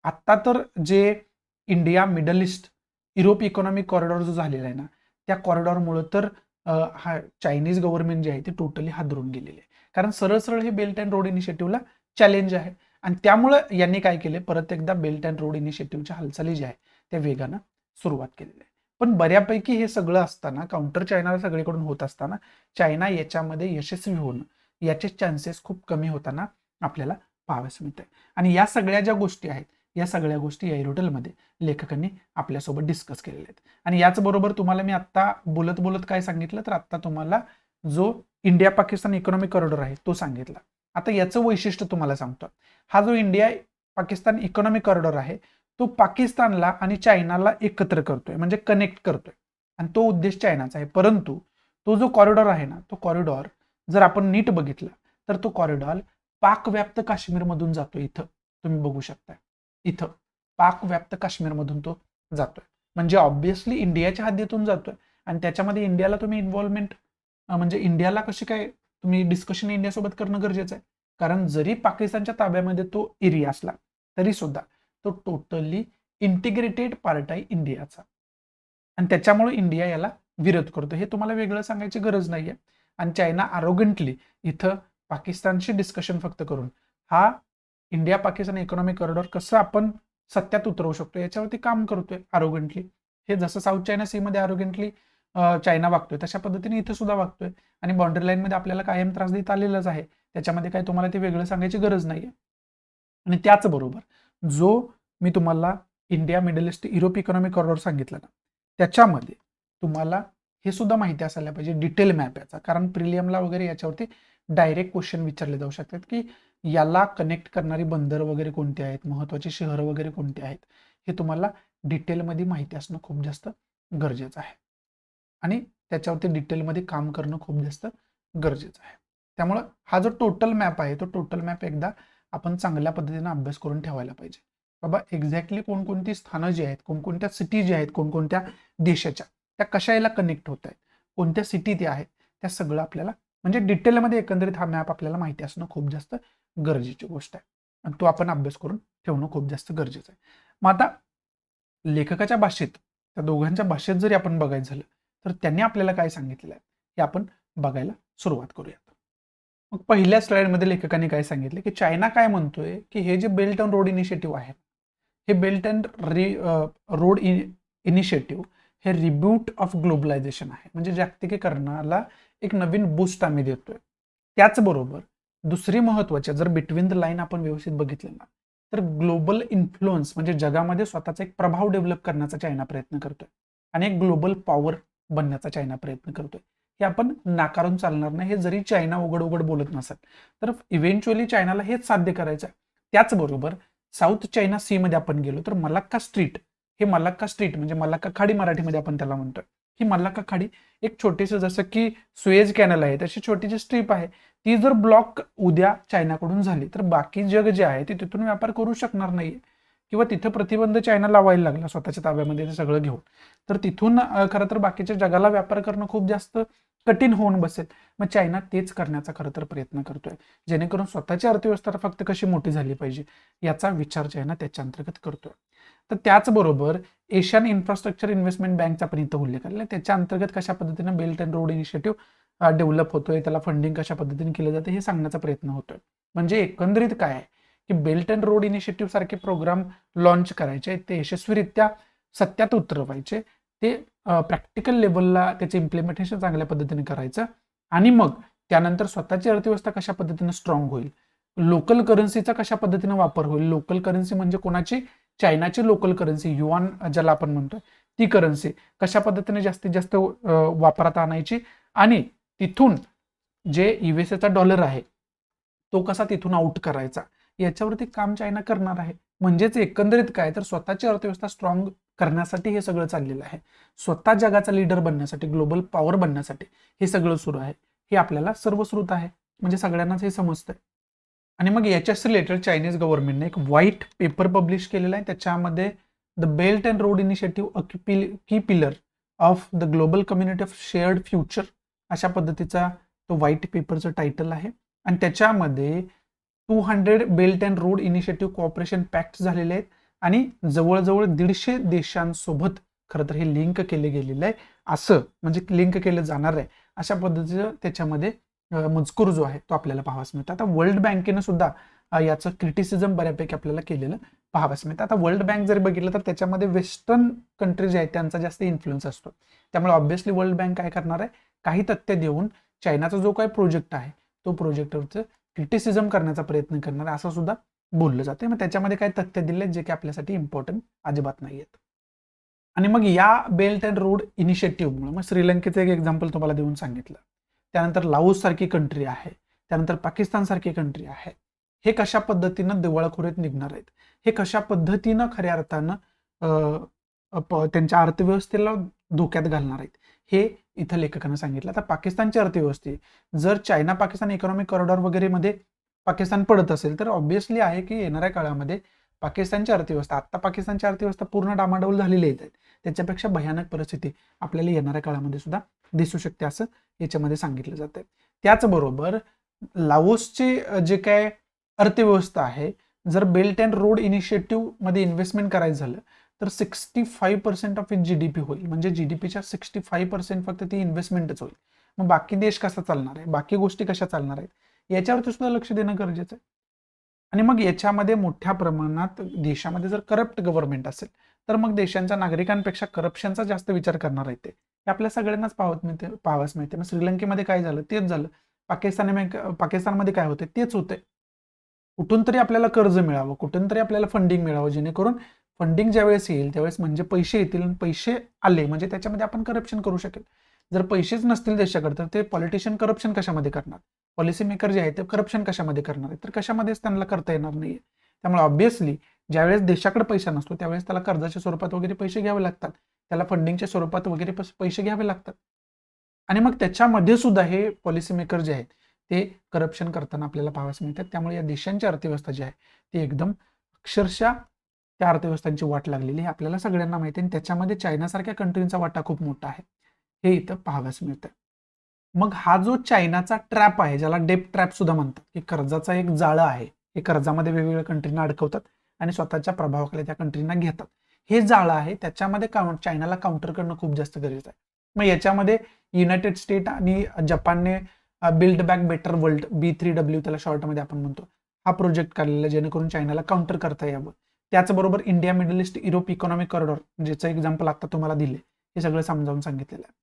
आत्ता तर जे India Middle East Europe economic corridor जो झालेला आहे ना, त्या कॉरिडॉरमुळे तर हा चायनीज गव्हर्नमेंट जे आहे ते टोटली हादरून गेलेले आहे. कारण सरळ सरळ हे बेल्ट अँड रोड इनिशिएटिव्हला चॅलेंज आहे. आणि त्यामुळं यांनी काय केले, परत एकदा बेल्ट अँड रोड इनिशिएटिव्हच्या हालचाली ज्या आहे त्या वेगानं सुरुवात केलेली आहे. पण बऱ्यापैकी हे सगळं असताना, काउंटर चायनाला सगळीकडून होत असताना, चायना याच्यामध्ये यशस्वी होणं याचे चान्सेस खूप कमी होताना आपल्याला पाहावयास मिळत आहे. आणि या सगळ्या ज्या गोष्टी आहेत, या सगळ्या गोष्टी या एरोटेलमध्ये लेखकांनी आपल्यासोबत डिस्कस केलेल्या आहेत. आणि याचबरोबर तुम्हाला मी आत्ता बोलत बोलत काय सांगितलं, तर आत्ता तुम्हाला जो इंडिया पाकिस्तान इकॉनॉमिक कॉरिडॉर आहे तो सांगितला. आता याचं वैशिष्ट्य तुम्हाला सांगतो. हा जो इंडिया पाकिस्तान इकॉनॉमिक कॉरिडॉर आहे तो पाकिस्तानला आणि चायनाला एकत्र करतोय, म्हणजे कनेक्ट करतोय. आणि तो उद्देश चायनाचा आहे. परंतु तो जो कॉरिडॉर आहे ना, तो कॉरिडॉर जर आपण नीट बघितला तर तो कॉरिडॉर पाकव्याप्त काश्मीरमधून जातोय. इथं तुम्ही बघू शकता, इथं पाकव्याप्त काश्मीरमधून तो जातोय. म्हणजे ऑब्व्हियसली इंडियाच्या हद्दीतून जातोय. आणि त्याच्यामध्ये इंडियाला तुम्ही इन्व्हॉल्वमेंट म्हणजे इंडियाला कशी काय तुम्ही डिस्कशन इंडियासोबत करणं गरजेचं आहे. कारण जरी पाकिस्तानच्या ताब्यामध्ये तो एरिया असला तरी सुद्धा तो टोटली इंटिग्रेटेड पार्ट आहे इंडियाचा. आणि त्याच्यामुळे इंडिया याला विरोध करतो. हे तुम्हाला वेगळं सांगायची गरज नाहीये. आणि चायना आरोगंटली इथं पाकिस्तानशी डिस्कशन फक्त करून हा इंडिया पाकिस्तान इकॉनॉमिक कॉरिडॉर कसं आपण सत्यात उतरवू शकतो याच्यावरती काम करतोय आरोगंटली. हे जसं साऊथ चायना सी मध्ये आरोगंटली चायना वागतोय तशा पद्धतीने इथं सुद्धा वागतोय. आणि बाउंड्री लाईन मध्ये आपल्याला कायम त्रास देत आलेलाच आहे. त्याच्यामध्ये काय तुम्हाला ते वेगळं सांगायची गरज नाहीये. आणि त्याचबरोबर जो मी तुम्हाला India Middle East Europe economic corridor सांगितलं ना, त्याच्यामध्ये तुम्हाला हे सुद्धा माहिती असायला पाहिजे डिटेल मॅप याचा. कारण प्रिलियमला वगैरे याच्यावरती डायरेक्ट क्वेश्चन विचारले जाऊ शकतात की याला कनेक्ट करणारी बंदर वगैरे कोणती आहेत, महत्वाची शहरं वगैरे कोणती आहेत, हे तुम्हाला डिटेलमध्ये माहिती असणं खूप जास्त गरजेचं आहे. आणि त्याच्यावरती डिटेलमध्ये काम करणं खूप जास्त गरजेचं आहे. त्यामुळं हा जो टोटल मॅप आहे तो टोटल मॅप एकदा आपण चांगल्या पद्धतीने अभ्यास करून ठेवायला पाहिजे. बाबा एक्झॅक्टली कोणकोणती स्थानं जी आहेत, कोणकोणत्या सिटी जी आहेत, कोणकोणत्या देशाच्या त्या कशा याला कनेक्ट होत आहेत, कोणत्या सिटी त्या आहेत, त्या सगळं आपल्याला म्हणजे डिटेलमध्ये एकंदरीत हा मॅप आपल्याला माहिती असणं खूप जास्त गरजेची गोष्ट आहे. आणि तो आपण अभ्यास करून ठेवणं खूप जास्त गरजेचं आहे. मग आता लेखकाच्या भाषेत, त्या दोघांच्या भाषेत जरी आपण बघायचं झालं तर त्यांनी आपल्याला काय सांगितलेलं आहे हे आपण बघायला सुरुवात करूयात. मग पहिल्या स्लाइडमध्ये लेखकांनी काय सांगितलं की चायना काय म्हणतोय की हे जे बेल्ट अँड रोड इनिशिएटिव्ह आहे, हे बेल्ट अँड रोड इनिशिएटिव्ह हे रिब्यूट ऑफ ग्लोबलायझेशन आहे. म्हणजे जागतिकीकरणाला एक नवीन बूस्ट आम्ही देतोय. त्याचबरोबर दुसरी महत्वाची, जर बिटवीन द लाईन आपण व्यवस्थित बघितलं ना, तर ग्लोबल इन्फ्लुअन्स म्हणजे जगामध्ये स्वतःचा एक प्रभाव डेव्हलप करण्याचा चायना प्रयत्न करतोय आणि एक ग्लोबल पॉवर बनण्याचा चायना प्रयत्न करतोय. हे आपण नाकारून चालणार नाही. हे जरी चायना उघड उघड बोलत नसेल तर इव्हेंच्युअली चायनाला हेच साध्य करायचं आहे. त्याचबरोबर साऊथ चायना सी मध्ये आपण गेलो तर मलाक्का स्ट्रीट, हे मलाक्का स्ट्रीट म्हणजे मलाक्का खाडी मराठीमध्ये आपण त्याला म्हणतोय. ही मलाक्का खाडी एक छोटीशी, जसं की सुएज कॅनल आहे तशी छोटीशी स्ट्रीप आहे. ती जर ब्लॉक उद्या चायनाकडून झाली तर बाकी जग जे आहे ते तिथून व्यापार करू शकणार नाहीये. किंवा तिथं प्रतिबंध चायना लावायला लागला स्वतःच्या ताब्यामध्ये ते सगळं घेऊन, तर तिथून खरं तर बाकीच्या जगाला व्यापार करणं खूप जास्त कठीण होऊन बसेल. मग चायना तेच करण्याचा खरं तर प्रयत्न करतोय, जेणेकरून स्वतःची अर्थव्यवस्था फक्त कशी मोठी झाली पाहिजे याचा विचार चायना त्याच्या अंतर्गत करतोय. तर त्याचबरोबर एशियन इन्फ्रास्ट्रक्चर इन्व्हेस्टमेंट बँकचा पण इथं उल्लेख केला. त्याच्या अंतर्गत कशा पद्धतीने belt and road initiative develop होतोय, त्याला फंडिंग कशा पद्धतीने केलं जातं हे सांगण्याचा प्रयत्न होतोय. म्हणजे एकंदरीत काय आहे की बेल्ट अँड रोड इनिशिएटिव्ह सारखे प्रोग्राम लॉन्च करायचे, ते यशस्वीरित्या सत्यात उतरवायचे, ते प्रॅक्टिकल लेवलला त्याचे इम्प्लिमेंटेशन चांगल्या पद्धतीने करायचं आणि मग त्यानंतर स्वतःची अर्थव्यवस्था कशा पद्धतीने स्ट्रॉंग होईल, लोकल करन्सीचा कशा पद्धतीने वापर होईल. लोकल करन्सी म्हणजे कोणाची, चायनाची लोकल करन्सी युआन ज्याला आपण म्हणतोय ती करन्सी कशा पद्धतीने जास्तीत जास्त वापरात आणायची आणि तिथून जे युएसएचा डॉलर आहे तो कसा तिथून आउट करायचा याच्यावरती काम चायना करणार आहे. म्हणजेच एकंदरीत काय तर स्वतःची अर्थव्यवस्था स्ट्रॉंग करण्यासाठी हे सगळं चाललेलं आहे. स्वतः जगाचा लीडर बनण्यासाठी, ग्लोबल पॉवर बनण्यासाठी हे सगळं सुरू आहे. हे आपल्याला सर्वश्रुत आहे, म्हणजे सगळ्यांनाच हे समजतंय. आणि मग याच्याच रिलेटेड चायनीज गव्हर्नमेंटने एक व्हाईट पेपर पब्लिश केलेला आहे. त्याच्यामध्ये the belt and road initiative key pillar of the global community of shared future अशा पद्धतीचा तो व्हाईट पेपरचं टायटल आहे. आणि त्याच्यामध्ये 200 belt and road initiative cooperation pact झालेले आहेत आणि जवळजवळ 150 देशांसोबत खरं तर हे लिंक केले गेलेलं आहे, असं म्हणजे लिंक केलं जाणार आहे अशा पद्धतीचं त्याच्यामध्ये मजकूर जो आहे तो आपल्याला पाहावास मिळतो. आता वर्ल्ड बँकेनं सुद्धा याचं क्रिटिसिझम बऱ्यापैकी आपल्याला केलेलं पाहावास मिळतं. आता वर्ल्ड बँक जर बघितलं तर त्याच्यामध्ये वेस्टर्न कंट्रीज आहेत त्यांचा जास्त इन्फ्लुएन्स असतो. त्यामुळे ऑब्व्हियसली वर्ल्ड बँक काय करणार आहे, काही तथ्य देऊन चायनाचा जो काही प्रोजेक्ट आहे तो प्रोजेक्टवरचं क्रिटिसिझम करण्याचा प्रयत्न करणार आहे असं सुद्धा बोललं जाते. मग त्याच्यामध्ये काय तथ्य दिले जे की आपल्यासाठी इम्पॉर्टंट अजिबात नाही आहेत. आणि मग या बेल्ट अँड रोड इनिशिएटिव्हमुळे मग श्रीलंकेचं एक एक्झाम्पल तुम्हाला देऊन सांगितलं, त्यानंतर लाओस सारखी कंट्री आहे, त्यानंतर पाकिस्तान सारखी कंट्री आहे, हे कशा पद्धतीनं दिवाळखोरीत निघणार आहेत, हे कशा पद्धतीनं खऱ्या अर्थानं त्यांच्या अर्थव्यवस्थेला धोक्यात घालणार आहेत हे इथं लेखकानं सांगितलं. आता पाकिस्तानची अर्थव्यवस्था जर चायना पाकिस्तान इकॉनॉमिक कॉरिडॉर वगैरे मध्ये पाकिस्तान पडत असेल तर ऑब्व्हियसली आहे की येणाऱ्या काळामध्ये पाकिस्तानची अर्थव्यवस्था, आता पाकिस्तानची अर्थव्यवस्था पूर्ण डामाडौल झालेली आहे, त्याच्यापेक्षा भयानक परिस्थिती आपल्याला येणाऱ्या काळामध्ये सुद्धा दिसू शकते असं याच्यामध्ये सांगितलं जातं. त्याचबरोबर लाओसचे जे काय अर्थव्यवस्था आहे, जर बेल्ट अँड रोड इनिशिएटिव्ह मध्ये इन्व्हेस्टमेंट करायचं झालं तर 65% ऑफ इट जीडीपी होईल, म्हणजे जीडीपीच्या 65% फक्त ती इन्व्हेस्टमेंटच होईल. मग बाकी देश कसा चालणार आहे, बाकी गोष्टी कशा चालणार आहेत याच्यावरती सुद्धा लक्ष देणं गरजेचं आहे. आणि मग याच्यामध्ये मोठ्या प्रमाणात देशामध्ये जर करप्ट गव्हर्नमेंट असेल तर मग देशांच्या नागरिकांपेक्षा करप्शनचा जास्त विचार करणार आहे ते आपल्या सगळ्यांनाच पाहावयास मिळते. मग श्रीलंकेमध्ये काय झालं तेच झालं, पाकिस्तानमध्ये काय होते तेच होते. कुठून तरी आपल्याला कर्ज मिळावं, कुठून तरी आपल्याला फंडिंग मिळावं, जेणेकरून फंडिंग ज्यावेळेस येईल त्यावेळेस म्हणजे पैसे येतील आणि पैसे आले म्हणजे त्याच्यामध्ये आपण करप्शन करू शकेल. जर पैसेच नसतील देशाकडे तर ते पॉलिटिशियन करप्शन कशामध्ये करणार, पॉलिसी मेकर जे आहे ते करप्शन कशामध्ये करणार आहे, तर कशामध्येच त्यांना करता येणार नाहीये. त्यामुळे ऑब्व्हियसली ज्यावेळेस देशाकडे पैसा नसतो त्यावेळेस त्याला कर्जाच्या स्वरूपात वगैरे पैसे घ्यावे लागतात, त्याला फंडिंगच्या स्वरूपात वगैरे पैसे घ्यावे लागतात. आणि मग त्याच्यामध्ये सुद्धा हे पॉलिसी मेकर जे आहेत ते करप्शन करताना आपल्याला पाहावयास मिळतात. त्यामुळे या देशांची अर्थव्यवस्था जी आहे ती एकदम अक्षरशः त्या अर्थव्यवस्थांची वाट लागलेली आहे आपल्याला सगळ्यांना माहिती आहे. आणि त्याच्यामध्ये चायनासारख्या कंट्रींचा वाटा खूप मोठा आहे हे इथं पाहावयास मिळतं. मग हा जो चायनाचा ट्रॅप आहे, ज्याला डेप ट्रॅप सुद्धा म्हणतात, की कर्जाचा एक जाळं आहे, हे कर्जामध्ये वेगवेगळ्या कंट्रींना अडकवतात आणि स्वतःच्या प्रभावाखाली त्या कंट्रींना घेतात. हे जाळं आहे त्याच्यामध्ये चायनाला काउंटर करणं खूप जास्त गरजेचं आहे. मग याच्यामध्ये युनायटेड स्टेट आणि जपानने build back better world B3W त्याला शॉर्टमध्ये आपण म्हणतो हा प्रोजेक्ट काढलेला जेणेकरून चायनाला काउंटर करता यावं. त्याचबरोबर India Middle East Europe economic corridor ज्याचं एक्झाम्पल आता तुम्हाला दिले हे सगळं समजावून सांगितलेलं आहे.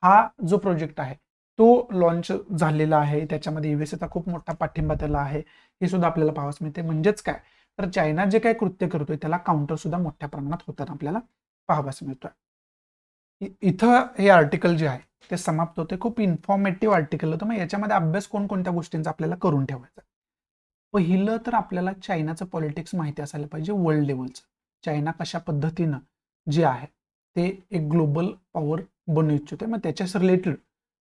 हा जो प्रोजेक्ट आहे तो लॉन्च झालेला आहे, त्याच्यामध्ये युएसएचा खूप मोठा पाठिंबा त्याला आहे हे सुद्धा आपल्याला पाहावयास मिळते. म्हणजेच काय तर चायना जे काही कृत्य करतोय त्याला काउंटर सुद्धा मोठ्या प्रमाणात होताना आपल्याला पाहावयास मिळतोय. इथं हे आर्टिकल जे आहे ते समाप्त होते. खूप इन्फॉर्मेटिव्ह आर्टिकल होतं. मग याच्यामध्ये अभ्यास कोणकोणत्या गोष्टींचा आपल्याला करून ठेवायचा. पहिलं तर आपल्याला चायनाचं पॉलिटिक्स माहिती असायला पाहिजे, वर्ल्ड लेवलचं. चायना कशा पद्धतीनं जे आहे ते एक ग्लोबल पॉवर बनू इच्छितोय, मग त्याच्याच रिलेटेड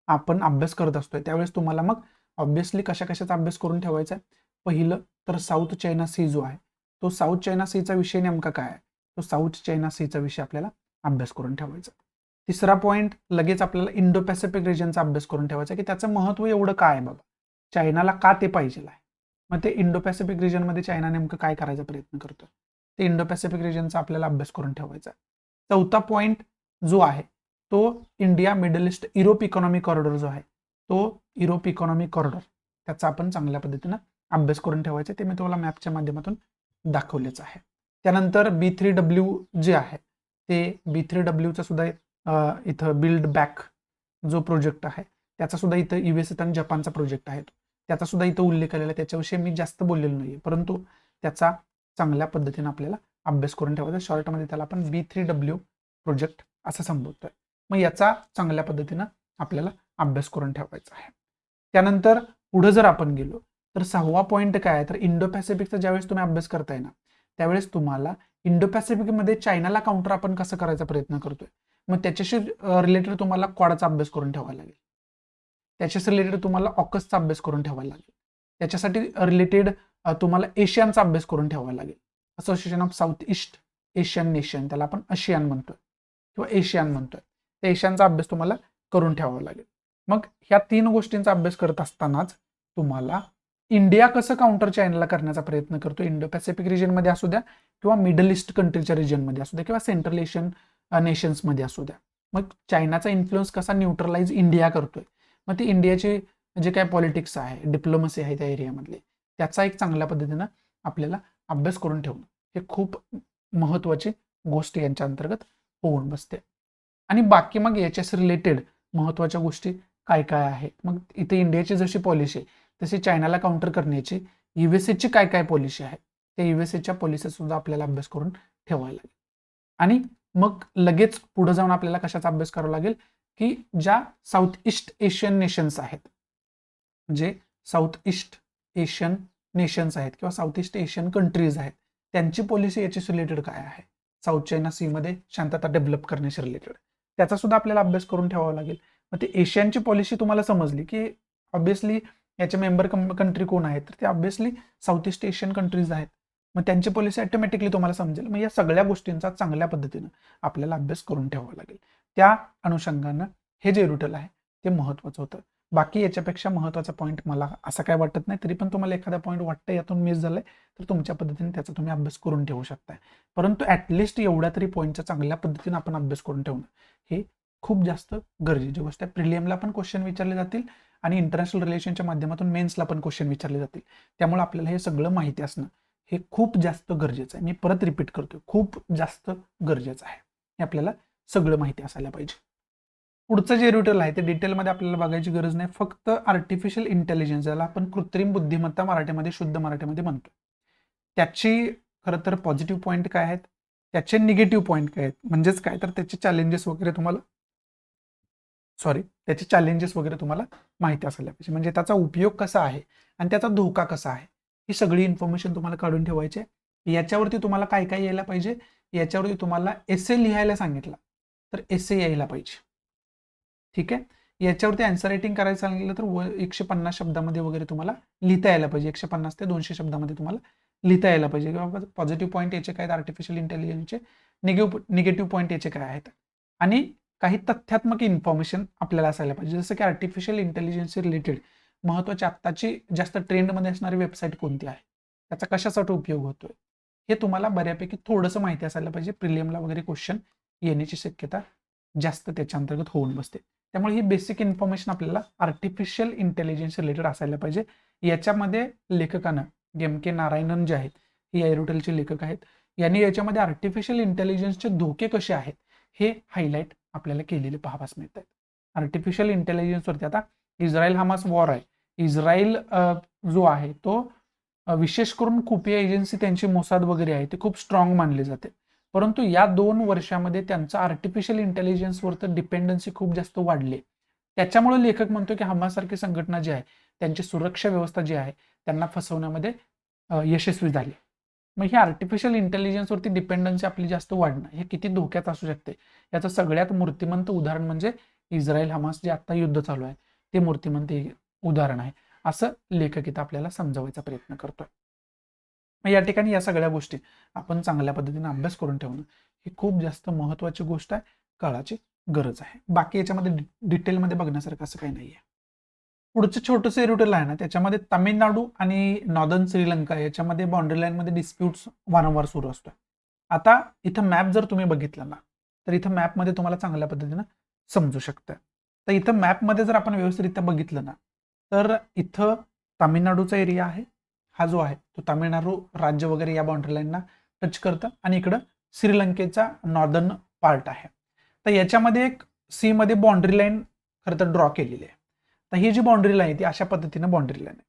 आपण अभ्यास करत असतोय. त्यावेळेस तुम्हाला मग ऑब्व्हियसली कशाचा अभ्यास करून ठेवायचा आहे. पहिलं तर साऊथ चायना सी जो आहे तो साऊथ चायना सीचा विषय नेमका काय आहे, तो साऊथ चायना सीचा विषय आपल्याला अभ्यास करून ठेवायचा. तिसरा पॉईंट लगेच आपल्याला इंडो पॅसिफिक रिजनचा अभ्यास करून ठेवायचा की त्याचं महत्व एवढं काय आहे बाबा, चायनाला का ते पाहिजे आहे. मग ते इंडो पॅसिफिक रिजनमध्ये चायना नेमकं काय करायचा प्रयत्न करतो ते इंडो पॅसिफिक रिजनचा आपल्याला अभ्यास करून ठेवायचा. चौथा पॉईंट जो आहे तो India Middle East Europe economic corridor जो आहे तो युरोप इकॉनॉमिक कॉरिडॉर त्याचा आपण चांगल्या पद्धतीनं अभ्यास करून ठेवायचा. ते मी तुम्हाला मॅपच्या माध्यमातून दाखवलेच आहे. त्यानंतर B3W जे आहे ते B3Wचा सुद्धा इथं बिल्ड बॅक जो प्रोजेक्ट आहे त्याचा सुद्धा इथं युएस आणि जपानचा प्रोजेक्ट आहे त्याचा सुद्धा इथं उल्लेख केलेला आहे. त्याच्याविषयी मी जास्त बोललेलो नाहीये, परंतु त्याचा चांगल्या पद्धतीने आपल्याला अभ्यास करून ठेवायचा. शॉर्टमध्ये त्याला आपण B3W प्रोजेक्ट असं संबोधतोय. मग याचा चांगल्या पद्धतीनं आपल्याला अभ्यास करून ठेवायचा आहे. त्यानंतर पुढे जर आपण गेलो तर 6वा पॉईंट काय आहे, तर इंडो पॅसिफिकचा ज्यावेळेस तुम्ही अभ्यास करताय ना, त्यावेळेस तुम्हाला इंडो पॅसिफिकमध्ये चायनाला काउंटर आपण कसं करायचा प्रयत्न करतोय, मग त्याच्याशी रिलेटेड तुम्हाला क्वाडचा अभ्यास करून ठेवायला लागेल. त्याच्याशी रिलेटेड तुम्हाला ऑकसचा अभ्यास करून ठेवायला लागेल. त्याच्यासाठी रिलेटेड तुम्हाला एशियनचा अभ्यास करून ठेवावा लागेल. Association of South East Asian nation, त्याला आपण आशियान म्हणतोय किंवा एशियन म्हणतोय. त्या एशियनचा अभ्यास तुम्हाला करून ठेवावा लागेल. मग ह्या 3 गोष्टींचा अभ्यास करत असतानाच तुम्हाला इंडिया कसं काउंटर चायनाला करण्याचा प्रयत्न करतो, इंडो पॅसिफिक रिजनमध्ये असू द्या किंवा मिडल ईस्ट कंट्रीच्या रिजनमध्ये असू द्या किंवा सेंट्रल एशियन नेशन्समध्ये असू द्या, मग चायनाचा इन्फ्लुअन्स कसा न्यूट्रलाइज इंडिया करतोय, मग ती इंडियाची जे काय पॉलिटिक्स आहे, डिप्लोमसी आहे त्या एरियामधले, त्याचा एक चांगल्या पद्धतीनं आपल्याला अभ्यास करून ठेवणं हे खूप महत्त्वाची गोष्ट यांच्या अंतर्गत होऊन बसते. आणि बाकी मग याच्याशी रिलेटेड महत्त्वाच्या गोष्टी काय काय आहेत, मग इथे इंडियाची जशी पॉलिसी आहे तशी चायनाला काउंटर करण्याची युएसएची काय काय पॉलिसी आहे, त्या युएसएच्या पॉलिसी सुद्धा आपल्याला अभ्यास करून ठेवायला लागेल. आणि मग लगेच पुढे जाऊन आपल्याला कशाचा अभ्यास करावा लागेल, की ज्या साऊथ ईस्ट एशियन नेशन्स आहेत, जे साऊथ ईस्ट एशियन नेशन्स आहेत किंवा साऊथ ईस्ट एशियन कंट्रीज आहेत, त्यांची पॉलिसी याच्याशी रिलेटेड काय आहे, साऊथ चायना सी मध्ये शांतता डेव्हलप करण्याशी रिलेटेड, त्याचा सुद्धा आपल्याला अभ्यास करून ठेवावा लागेल. मग ते एशियनची पॉलिसी तुम्हाला समजली की ऑब्व्हियसली याचे मेंबर कंट्री कोण आहेत, तर ते obviously south East Asian countries आहेत. मग त्यांची पॉलिसी ऑटोमॅटिकली तुम्हाला समजेल. मग या सगळ्या गोष्टींचा चांगल्या पद्धतीनं आपल्याला अभ्यास करून ठेवावा लागेल. त्या अनुषंगानं हे जे रुटल आहे ते महत्त्वाचं होतं. बाकी याच्यापेक्षा महत्त्वाचा पॉईंट मला असं काय वाटत नाही, तरी पण तुम्हाला एखादा पॉईंट वाटतं यातून मिस झालाय तर तुमच्या पद्धतीने त्याचा तुम्ही अभ्यास करून ठेवू शकताय. परंतु ॲटलिस्ट एवढ्या तरी पॉईंटचा चांगल्या पद्धतीने आपण अभ्यास करून ठेवणं हे खूप जास्त गरजेची गोष्ट आहे. प्रिलियमला पण क्वेश्चन विचारले जातील आणि इंटरनॅशनल रिलेशनच्या माध्यमातून मेन्सला पण क्वेश्चन विचारले जातील. त्यामुळे आपल्याला हे सगळं माहिती असणं हे खूप जास्त गरजेचं आहे. मी परत रिपीट करतोय, खूप जास्त गरजेचं आहे. हे आपल्याला सगळं माहिती असायला पाहिजे. पुढचं जे रुटल आहे ते डिटेलमध्ये आपल्याला बघायची गरज नाही. फक्त आर्टिफिशियल इंटेलिजन्स, ज्याला आपण कृत्रिम बुद्धिमत्ता मराठीमध्ये शुद्ध मराठीमध्ये म्हणतो, त्याची खरं तर पॉझिटिव्ह पॉईंट काय आहेत, त्याचे निगेटिव्ह पॉईंट काय आहेत, म्हणजेच काय तर त्याचे चॅलेंजेस वगैरे तुम्हाला माहिती असायला पाहिजे. म्हणजे त्याचा उपयोग कसा आहे आणि त्याचा धोका कसा आहे, ही सगळी इन्फॉर्मेशन तुम्हाला काढून ठेवायची आहे. याच्यावरती तुम्हाला काय काय यायला पाहिजे, याच्यावरती तुम्हाला एसे लिहायला सांगितलं तर एसे यायला पाहिजे. ठीक आहे. याच्यावरती आन्सर रायटिंग करायचं सांगितलं तर 150 शब्दामध्ये वगैरे तुम्हाला लिहिता यायला पाहिजे. 150 ते 200 शब्दामध्ये तुम्हाला लिहिता यायला पाहिजे. किंवा पॉझिटिव्ह पॉईंट याचे काय, आर्टिफिशियल इंटेलिजन्सचे निगेटिव्ह पॉईंट याचे काय आहेत, आणि काही तथ्यात्मक इन्फॉर्मेशन आपल्याला असायला पाहिजे. जसं की आर्टिफिशियल इंटेलिजन्सशी रिलेटेड महत्त्वाची आत्ताची जास्त ट्रेंडमध्ये असणारी वेबसाईट कोणती आहे, त्याचा कशासाठी उपयोग होतोय, हे तुम्हाला बऱ्यापैकी थोडंसं माहिती असायला पाहिजे. प्रिलियमला वगैरे क्वेश्चन येण्याची शक्यता जास्त त्याच्या अंतर्गत होऊन बसते. त्यामुळे ही बेसिक इन्फॉर्मेशन आपल्याला आर्टिफिशियल इंटेलिजन्स रिलेटेड असायला पाहिजे. याच्यामध्ये लेखकानं एम.के. नारायणन जे आहेत, ही एरोटेलचे लेखक आहेत, यांनी याच्यामध्ये आर्टिफिशियल इंटेलिजन्सचे धोके कसे आहेत हे हायलाईट आपल्याला केलेले पाहावास मिळत आहेत. आर्टिफिशियल इंटेलिजन्सवरती आता इस्रायल हमास वॉर आहे. इस्रायल जो आहे तो विशेष करून खुफिया एजन्सी त्यांची मोसाद वगैरे आहे ते खूप स्ट्रॉंग मानले जाते. परंतु या 2 वर्षामध्ये त्यांचं आर्टिफिशियल इंटेलिजन्सवरचं डिपेंडन्सी खूप जास्त वाढली. त्याच्यामुळे लेखक म्हणतो की हमासारखी संघटना जी आहे त्यांची सुरक्षा व्यवस्था जी आहे त्यांना फसवण्यामध्ये यशस्वी झाली. मग ही आर्टिफिशियल इंटेलिजन्सवरती डिपेंडन्सी आपली जास्त वाढणं हे किती धोक्यात असू शकते, याचं सगळ्यात मूर्तिमंत उदाहरण म्हणजे इस्रायल हमास जे आता युद्ध चालू आहे ते मूर्तिमंत उदाहरण आहे, असं लेखक इथं आपल्याला समजावायचा प्रयत्न करतोय. मग या ठिकाणी या सगळ्या गोष्टी आपण चांगल्या पद्धतीने अभ्यास करून ठेवणं ही खूप जास्त महत्त्वाची गोष्ट आहे, काळाची गरज आहे. बाकी याच्यामध्ये डिटेलमध्ये बघण्यासारखं असं काही नाही आहे. पुढचं छोटंसं एरुटल आहे ना, त्याच्यामध्ये तामिळनाडू आणि नॉर्दर्न श्रीलंका याच्यामध्ये बाउंड्री लाईनमध्ये डिस्प्यूट्स वारंवार सुरू असतो. आता इथं मॅप जर तुम्ही बघितला ना, तर इथं मॅपमध्ये तुम्हाला चांगल्या पद्धतीनं समजू शकतं. तर इथं मॅपमध्ये जर आपण व्यवस्थितरित्या बघितलं ना, तर इथं तामिळनाडूचा एरिया आहे, हा जो आहे तो तामिळनाडू राज्य वगैरे या बाउंड्री लाईनना टच करतं, आणि इकडं श्रीलंकेचा नॉर्दर्न पार्ट आहे. तर याच्यामध्ये एक सी मध्ये बाउंड्री लाईन खरं तर ड्रॉ केलेली आहे. तर ही जी बाउंड्री लाईन आहे ती अशा पद्धतीने बाउंड्री लाईन आहे.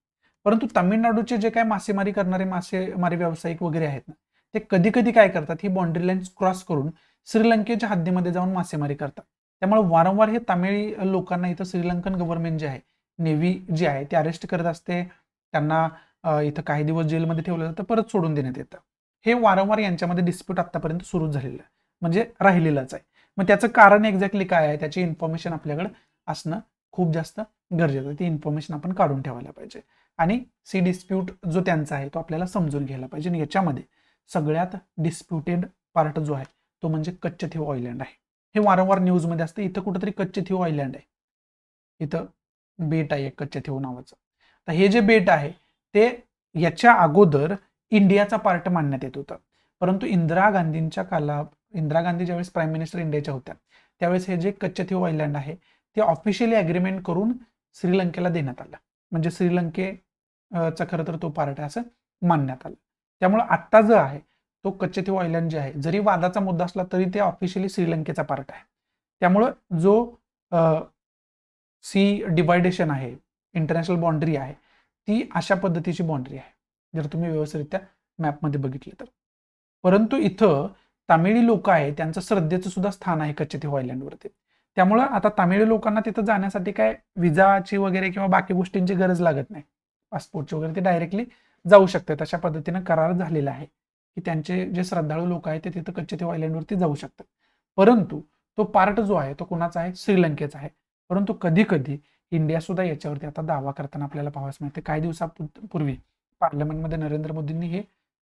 परंतु तामिळनाडूचे जे काय मासेमारी करणारे मासेमारी व्यावसायिक वगैरे आहेत ना, ते कधी कधी काय करतात, ही बाउंड्री लाईन्स क्रॉस करून श्रीलंकेच्या हद्दीमध्ये जाऊन मासेमारी करतात. त्यामुळे वारंवार हे तामिळी लोकांना इथं श्रीलंकन गव्हर्नमेंट जे आहे, नेव्ही जी आहे ते अरेस्ट करत असते. त्यांना इथं काही दिवस जेलमध्ये ठेवलं जातं, परत सोडून देण्यात येतं. हे वारंवार यांच्यामध्ये डिस्प्यूट आतापर्यंत सुरू झालेलं आहे, म्हणजे राहिलेलंच आहे. मग त्याचं कारण एक्झॅक्टली काय आहे, त्याची इन्फॉर्मेशन आपल्याकडे असणं खूप जास्त गरजेचं आहे. ती इन्फॉर्मेशन आपण काढून ठेवायला पाहिजे आणि सी डिस्प्यूट जो त्यांचा आहे तो आपल्याला समजून घ्यायला पाहिजे. आणि याच्यामध्ये सगळ्यात डिस्प्युटेड पार्ट जो आहे तो म्हणजे कच्छथीव आयलँड आहे. हे वारंवार न्यूजमध्ये असतं. इथं कुठंतरी कच्छथीव आयलँड आहे, इथं बेट आहे कच्छथीव नावाचं. तर हे जे बेट आहे ते याच्या अगोदर इंडियाचा पार्ट मानण्यात येत होतं, परंतु इंदिरा गांधी ज्यावेळेस प्राईम मिनिस्टर इंडियाच्या होत्या त्यावेळेस हे जे कच्छथीव आयलँड आहे ते ऑफिशियली अग्रीमेंट करून श्रीलंकेला देण्यात आलं. म्हणजे श्रीलंकेचा खरं तर तो पार्ट आहे असं मानण्यात आलं. त्यामुळे आत्ता जो आहे तो कच्छथीव आयलँड जे आहे, जरी वादाचा मुद्दा असला तरी ते ऑफिशियली श्रीलंकेचा पार्ट आहे. त्यामुळं जो सी डिवायडेशन आहे, इंटरनॅशनल बाउंड्री आहे, ती अशा पद्धतीची बाउंड्री आहे जर तुम्ही व्यवस्थितरित्या मॅपमध्ये बघितले तर. परंतु इथं तामिळी लोक आहे, त्यांचं श्रद्धेचं सुद्धा स्थान आहे कच्छथीव आयलँडवरती. त्यामुळं आता तामिळी लोकांना तिथं जाण्यासाठी काय विजाची वगैरे किंवा बाकी गोष्टींची गरज लागत नाही, पासपोर्टची वगैरे, ते डायरेक्टली जाऊ शकतात. अशा पद्धतीनं करार झालेला आहे की त्यांचे जे श्रद्धाळू लोक आहेत ते तिथं कच्छथीव आयलँडवरती जाऊ शकतात. परंतु तो पार्ट जो आहे तो कोणाचा आहे, श्रीलंकेचा आहे. परंतु कधी कधी इंडिया सुद्धा याच्यावरती आता दावा करताना आपल्याला पाहावयास मिळते. काही दिवसापूर्वी पार्लमेंटमध्ये नरेंद्र मोदींनी हे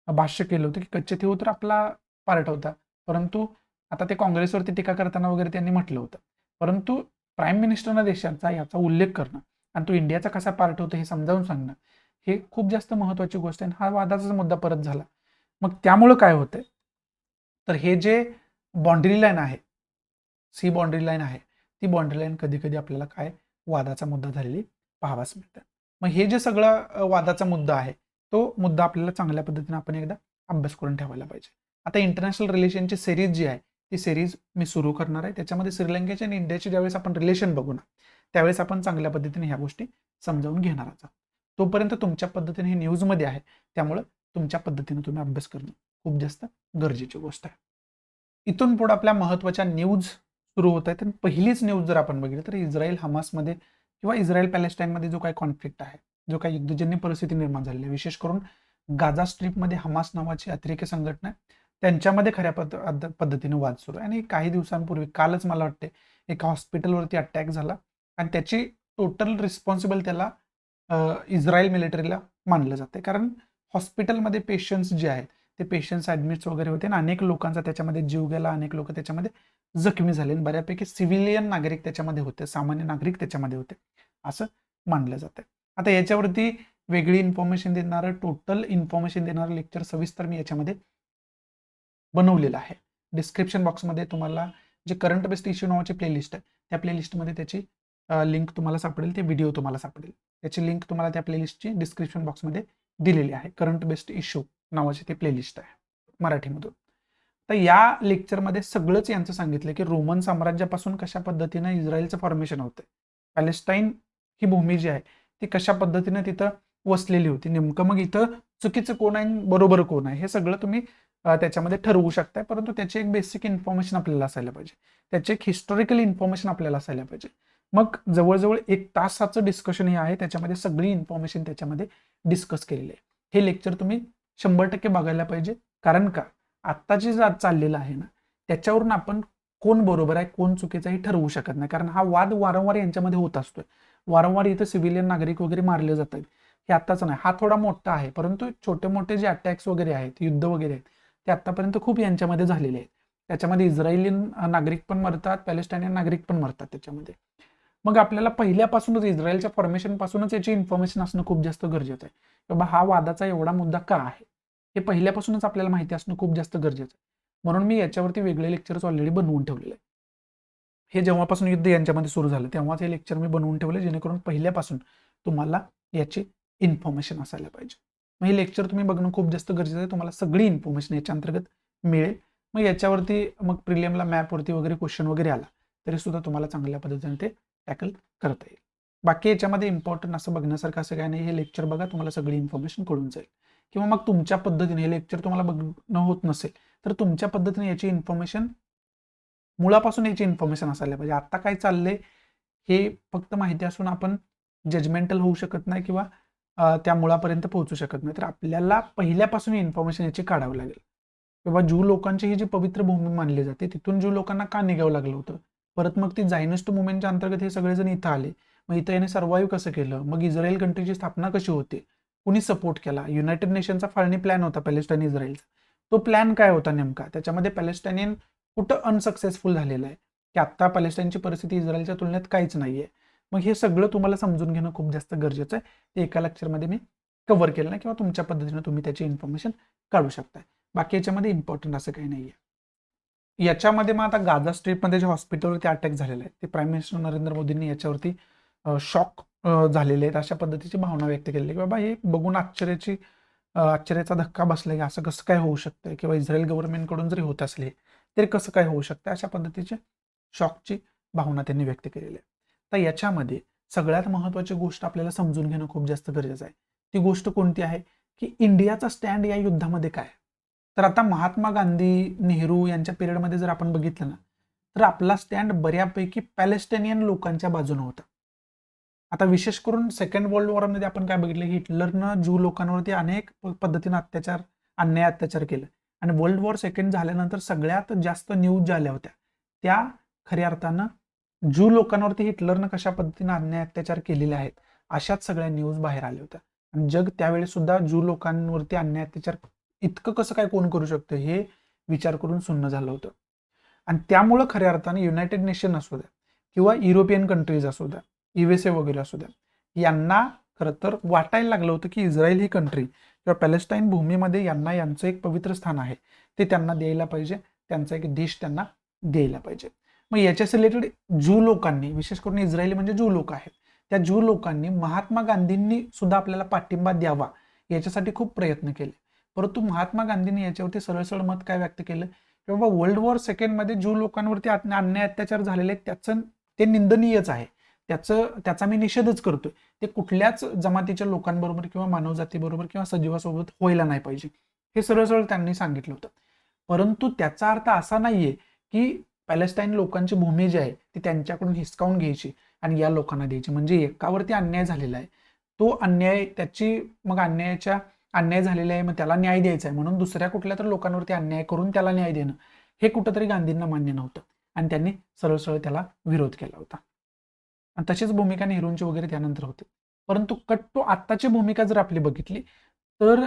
भाष्य केलं होतं की कच्छथीव तर आपला पार्ट होता, परंतु आता ते काँग्रेसवरती टीका करताना वगैरे त्यांनी म्हटलं होतं. परंतु प्राईम मिनिस्टरनं देशाचा याचा उल्लेख करणं आणि तो इंडियाचा कसा पार्ट होतो हे समजावून सांगणं हे खूप जास्त महत्त्वाची गोष्ट आहे. हा वादाचा मुद्दा परत झाला. मग त्यामुळं काय होतंय, तर हे जे बाउंड्री लाईन आहे, सी बाउंड्री लाईन आहे, ती बाउंड्री लाईन कधी कधी आपल्याला काय वादाचा मुद्दा झालेली पाहावास मिळतं. मग हे जे सगळं वादाचा मुद्दा आहे तो मुद्दा आपल्याला चांगल्या पद्धतीने आपण एकदा अभ्यास करून ठेवायला पाहिजे. आता इंटरनॅशनल रिलेशनची सिरीज जी आहे ती सिरीज मी सुरू करणार आहे. त्याच्यामध्ये श्रीलंकेचे आणि इंडियाचे ज्यावेळेस आपण रिलेशन बघू ना त्यावेळेस आपण चांगल्या पद्धतीने ह्या गोष्टी समजावून घेणार आहोत. तोपर्यंत तुमच्या पद्धतीने हे न्यूजमध्ये आहे, त्यामुळे तुमच्या पद्धतीने तुम्ही अभ्यास करणं खूप जास्त गरजेची गोष्ट आहे. इथून पुढे आपल्या महत्त्वाच्या न्यूज सुरू होत आहेत. पहिलीच न्यूज जर आपण बघितली तर इस्रायल हमासमध्ये किंवा इस्रायल पॅलेस्टाईनमध्ये जो काही कॉन्फ्लिक्ट आहे, जो काही युद्धजन्य परिस्थिती निर्माण झालेली आहे, विशेष करून गाझा स्ट्रीपमध्ये हमास नावाची अतिरेकी संघटना त्यांच्यामध्ये खऱ्या पद्धतीने वाद सुरू आहे. आणि काही दिवसांपूर्वी कालच मला वाटते एका हॉस्पिटलवरती अटॅक झाला आणि त्याची टोटल रिस्पॉन्सिबल त्याला इस्रायल मिलिटरीला मानलं जाते. कारण हॉस्पिटलमध्ये पेशंट्स जे आहेत ते पेशंट्स ॲडमिट्स वगैरे होते आणि अनेक लोकांचा त्याच्यामध्ये जीव गेला, अनेक लोक त्याच्यामध्ये जखमी झाले आणि बऱ्यापैकी सिव्हिलियन नागरिक त्याच्यामध्ये होते, सामान्य नागरिक त्याच्यामध्ये होते असं मानलं जातं. आता याच्यावरती वेगळी इन्फॉर्मेशन देणारं, टोटल इन्फॉर्मेशन देणारं लेक्चर सविस्तर मी याच्यामध्ये बनवलेलं आहे. डिस्क्रिप्शन बॉक्समध्ये तुम्हाला जे करंट बेस्ड इश्यू नावाची प्लेलिस्ट आहे त्या प्लेलिस्टमध्ये त्याची लिंक तुम्हाला सापडेल, ते व्हिडिओ तुम्हाला सापडेल. त्याची लिंक तुम्हाला त्या प्लेलिस्टची डिस्क्रिप्शन बॉक्समध्ये दिलेली आहे. करंट बेस्ड इश्यू नावाची ती प्लेलिस्ट आहे मराठीमधून. तर या लेक्चरमध्ये सगळंच यांचं सांगितलं की रोमन साम्राज्यापासून कशा पद्धतीनं इस्रायलचं फॉर्मेशन होतं, पॅलेस्टाईन ही भूमी जी आहे ती कशा पद्धतीनं तिथं वसलेली होती, नेमकं मग इथं चुकीचं कोण आहे बरोबर कोण आहे हे सगळं तुम्ही त्याच्यामध्ये ठरवू शकताय. परंतु त्याची एक बेसिक इन्फॉर्मेशन आपल्याला असायला पाहिजे, त्याची एक हिस्टॉरिकल इन्फॉर्मेशन आपल्याला असायला पाहिजे. मग जवळजवळ 1 तासाचं डिस्कशन हे आहे, त्याच्यामध्ये सगळी इन्फॉर्मेशन त्याच्यामध्ये डिस्कस केलेली आहे. हे लेक्चर तुम्ही 100% बघायला पाहिजे. कारण का आत्ताचे जे चाललेलं आहे ना त्याच्यावरून आपण कोण बरोबर आहे कोण चुकीचं हे ठरवू शकत नाही. कारण हा वाद वारंवार यांच्यामध्ये होत असतोय, वारंवार इथं सिव्हिलियन नागरिक वगैरे मारले जात आहेत. हे आत्ताच नाही, हा थोडा मोठा आहे, परंतु छोटे मोठे जे अटॅक्स वगैरे आहेत, युद्ध वगैरे आहेत ते आत्तापर्यंत खूप यांच्यामध्ये झालेले आहेत. त्याच्यामध्ये इस्रायलियन नागरिक पण मरतात, पॅलेस्टायनियन नागरिक पण मरतात त्याच्यामध्ये. मग आपल्याला पहिल्यापासूनच इस्रायलच्या फॉर्मेशन पासूनच याची इन्फॉर्मेशन असणं खूप जास्त गरजेचं आहे. बाबा हा वादाचा एवढा मुद्दा का आहे हे पहिल्यापासूनच आपल्याला माहिती असणं खूप जास्त गरजेचं आहे. म्हणून मी याच्यावरती वेगळे लेक्चर्स ऑलरेडी बनवून ठेवलेले आहे. हे जेव्हापासून युद्ध यांच्यामध्ये सुरू झालं तेव्हाच हे लेक्चर मी बनवून ठेवले, जेणेकरून पहिल्यापासून तुम्हाला याची इन्फॉर्मेशन असायला पाहिजे. मग हे लेक्चर तुम्ही बघणं खूप जास्त गरजेचं आहे. तुम्हाला सगळी इन्फॉर्मेशन याच्या अंतर्गत मिळेल. मग याच्यावरती मग प्रिलियमला मॅपवरती वगैरे क्वेश्चन वगैरे आला तरी सुद्धा तुम्हाला चांगल्या पद्धतीने ते टॅकल करता येईल. बाकी याच्यामध्ये इम्पॉर्टंट असं बघण्यासारखं असं काय नाही, हे लेक्चर बघा तुम्हाला सगळी इन्फॉर्मेशन कळून जाईल. किंवा मग तुमच्या पद्धतीने हे लेक्चर तुम्हाला बघणं होत नसेल तर तुमच्या पद्धतीने याची इन्फॉर्मेशन मुळापासून याची इन्फॉर्मेशन असायला पाहिजे. आता काय चाललंय हे फक्त माहिती असून आपण जजमेंटल होऊ शकत नाही किंवा त्या मुळापर्यंत पोहोचू शकत नाही. तर आपल्याला पहिल्यापासून इन्फॉर्मेशन याची काढावं लागेल. किंवा ज्यू लोकांची ही जी पवित्र भूमी मानली जाते तिथून ज्यू लोकांना का निघावं लागलं होतं, परत मग ती झायनिस्ट मुवमेंटच्या अंतर्गत हे सगळेजण इथं आले, मग इथं याने सर्व्हाइव्ह कसं केलं, मग इस्रायल कंट्रीची स्थापना कशी होते, कुणी सपोर्ट केला, युनायटेड नेशनचा फाळणी प्लॅन होता पॅलेस्टाईन इस्रायलचा, तो प्लॅन काय होता नेमका, त्याच्यामध्ये पॅलेस्टायनियन कुठं अनसक्सेसफुल झालेलं आहे की आत्ता पॅलेस्टाईनची परिस्थिती इस्रायलच्या तुलनेत काहीच नाहीये. मग हे सगळं तुम्हाला समजून घेणं खूप जास्त गरजेचं आहे. ते एका लेक्चरमध्ये मी कव्हर केलं नाही किंवा तुमच्या पद्धतीने तुम्ही त्याची इन्फॉर्मेशन काढू शकताय. बाकी याच्यामध्ये इम्पॉर्टंट असं काही नाहीये. याच्यामध्ये मग आता गाझा स्ट्रीपमध्ये जे हॉस्पिटलवरती अटॅक झालेला आहे ते प्राईम मिनिस्टर नरेंद्र मोदींनी याच्यावरती शॉक झालेले आहेत अशा पद्धतीची भावना व्यक्त केलेली की बाबा हे बघून आश्चर्याचा धक्का बसला की असं कसं काय होऊ शकतं किंवा इस्रायल गव्हर्नमेंटकडून जरी होत असले तरी कसं काय होऊ शकतं, अशा पद्धतीची शॉकची भावना त्यांनी व्यक्त केलेली आहे. तर याच्यामध्ये सगळ्यात महत्त्वाची गोष्ट आपल्याला समजून घेणं खूप जास्त गरजेचं आहे. ती गोष्ट कोणती आहे की इंडियाचा स्टँड या युद्धामध्ये काय. तर आता महात्मा गांधी नेहरू यांच्या पिरियडमध्ये जर आपण बघितलं ना तर आपला स्टँड बऱ्यापैकी पॅलेस्टायनियन लोकांच्या बाजूने होता. आता विशेष करून सेकंड वर्ल्ड वॉरमध्ये आपण काय बघितलं, हिटलरनं ज्यू लोकांवरती अनेक पद्धतीने अन्याय अत्याचार केले आणि वर्ल्ड वॉर सेकंड झाल्यानंतर सगळ्यात जास्त न्यूज ज्या आल्या होत्या त्या खऱ्या अर्थानं ज्यू लोकांवरती हिटलरनं कशा पद्धतीने अन्याय अत्याचार केलेले आहेत अशाच सगळ्या न्यूज बाहेर आल्या होत्या. आणि जग त्यावेळेस सुद्धा ज्यू लोकांवरती अन्याय अत्याचार इतकं कसं काय कोण करू शकतं हे विचार करून सुन्न झालं होतं. आणि त्यामुळं खऱ्या अर्थाने युनायटेड नेशन असू द्या किंवा युरोपियन कंट्रीज असू द्या, USA वगैरे असू द्या, यांना खरं तर वाटायला लागलं होतं की इस्रायल ही कंट्री किंवा पॅलेस्टाईन भूमीमध्ये यांचं एक पवित्र स्थान आहे ते त्यांना द्यायला पाहिजे, त्यांचा एक देश त्यांना द्यायला पाहिजे. मग याच्याशी रिलेटेड ज्यू लोकांनी, विशेष करून इस्रायली म्हणजे ज्यू लोक आहेत, त्या ज्यू लोकांनी महात्मा गांधींनी सुद्धा आपल्याला पाठिंबा द्यावा याच्यासाठी खूप प्रयत्न केले. परंतु महात्मा गांधींनी याच्यावरती सरळ मत काय व्यक्त केलं की बाबा वर्ल्ड वॉर सेकंडमध्ये ज्यू लोकांवरती अन्याय अत्याचार झालेले त्याचं ते निंदनीयच आहे, त्याचा मी निषेधच करतोय. ते कुठल्याच जमातीच्या लोकांबरोबर किंवा मानवजातीबरोबर किंवा सजीवासोबत व्हायला नाही पाहिजे हे सरळ त्यांनी सांगितलं होतं. परंतु त्याचा अर्थ असा नाहीये की पॅलेस्टाईन लोकांची भूमी जी आहे ती त्यांच्याकडून हिसकावून घ्यायची आणि या लोकांना द्यायची. म्हणजे एकावरती अन्याय झालेला आहे, तो अन्याय त्याची मग अन्याय झालेला आहे मग त्याला न्याय द्यायचा आहे म्हणून दुसऱ्या कुठल्या तर लोकांवरती अन्याय करून त्याला न्याय देणं हे कुठंतरी गांधींना मान्य नव्हतं आणि त्यांनी सरळ त्याला विरोध केला होता. आणि तशीच भूमिका नेहरूंची वगैरे त्यानंतर होते. परंतु कट्टो आत्ताची भूमिका जर आपली बघितली तर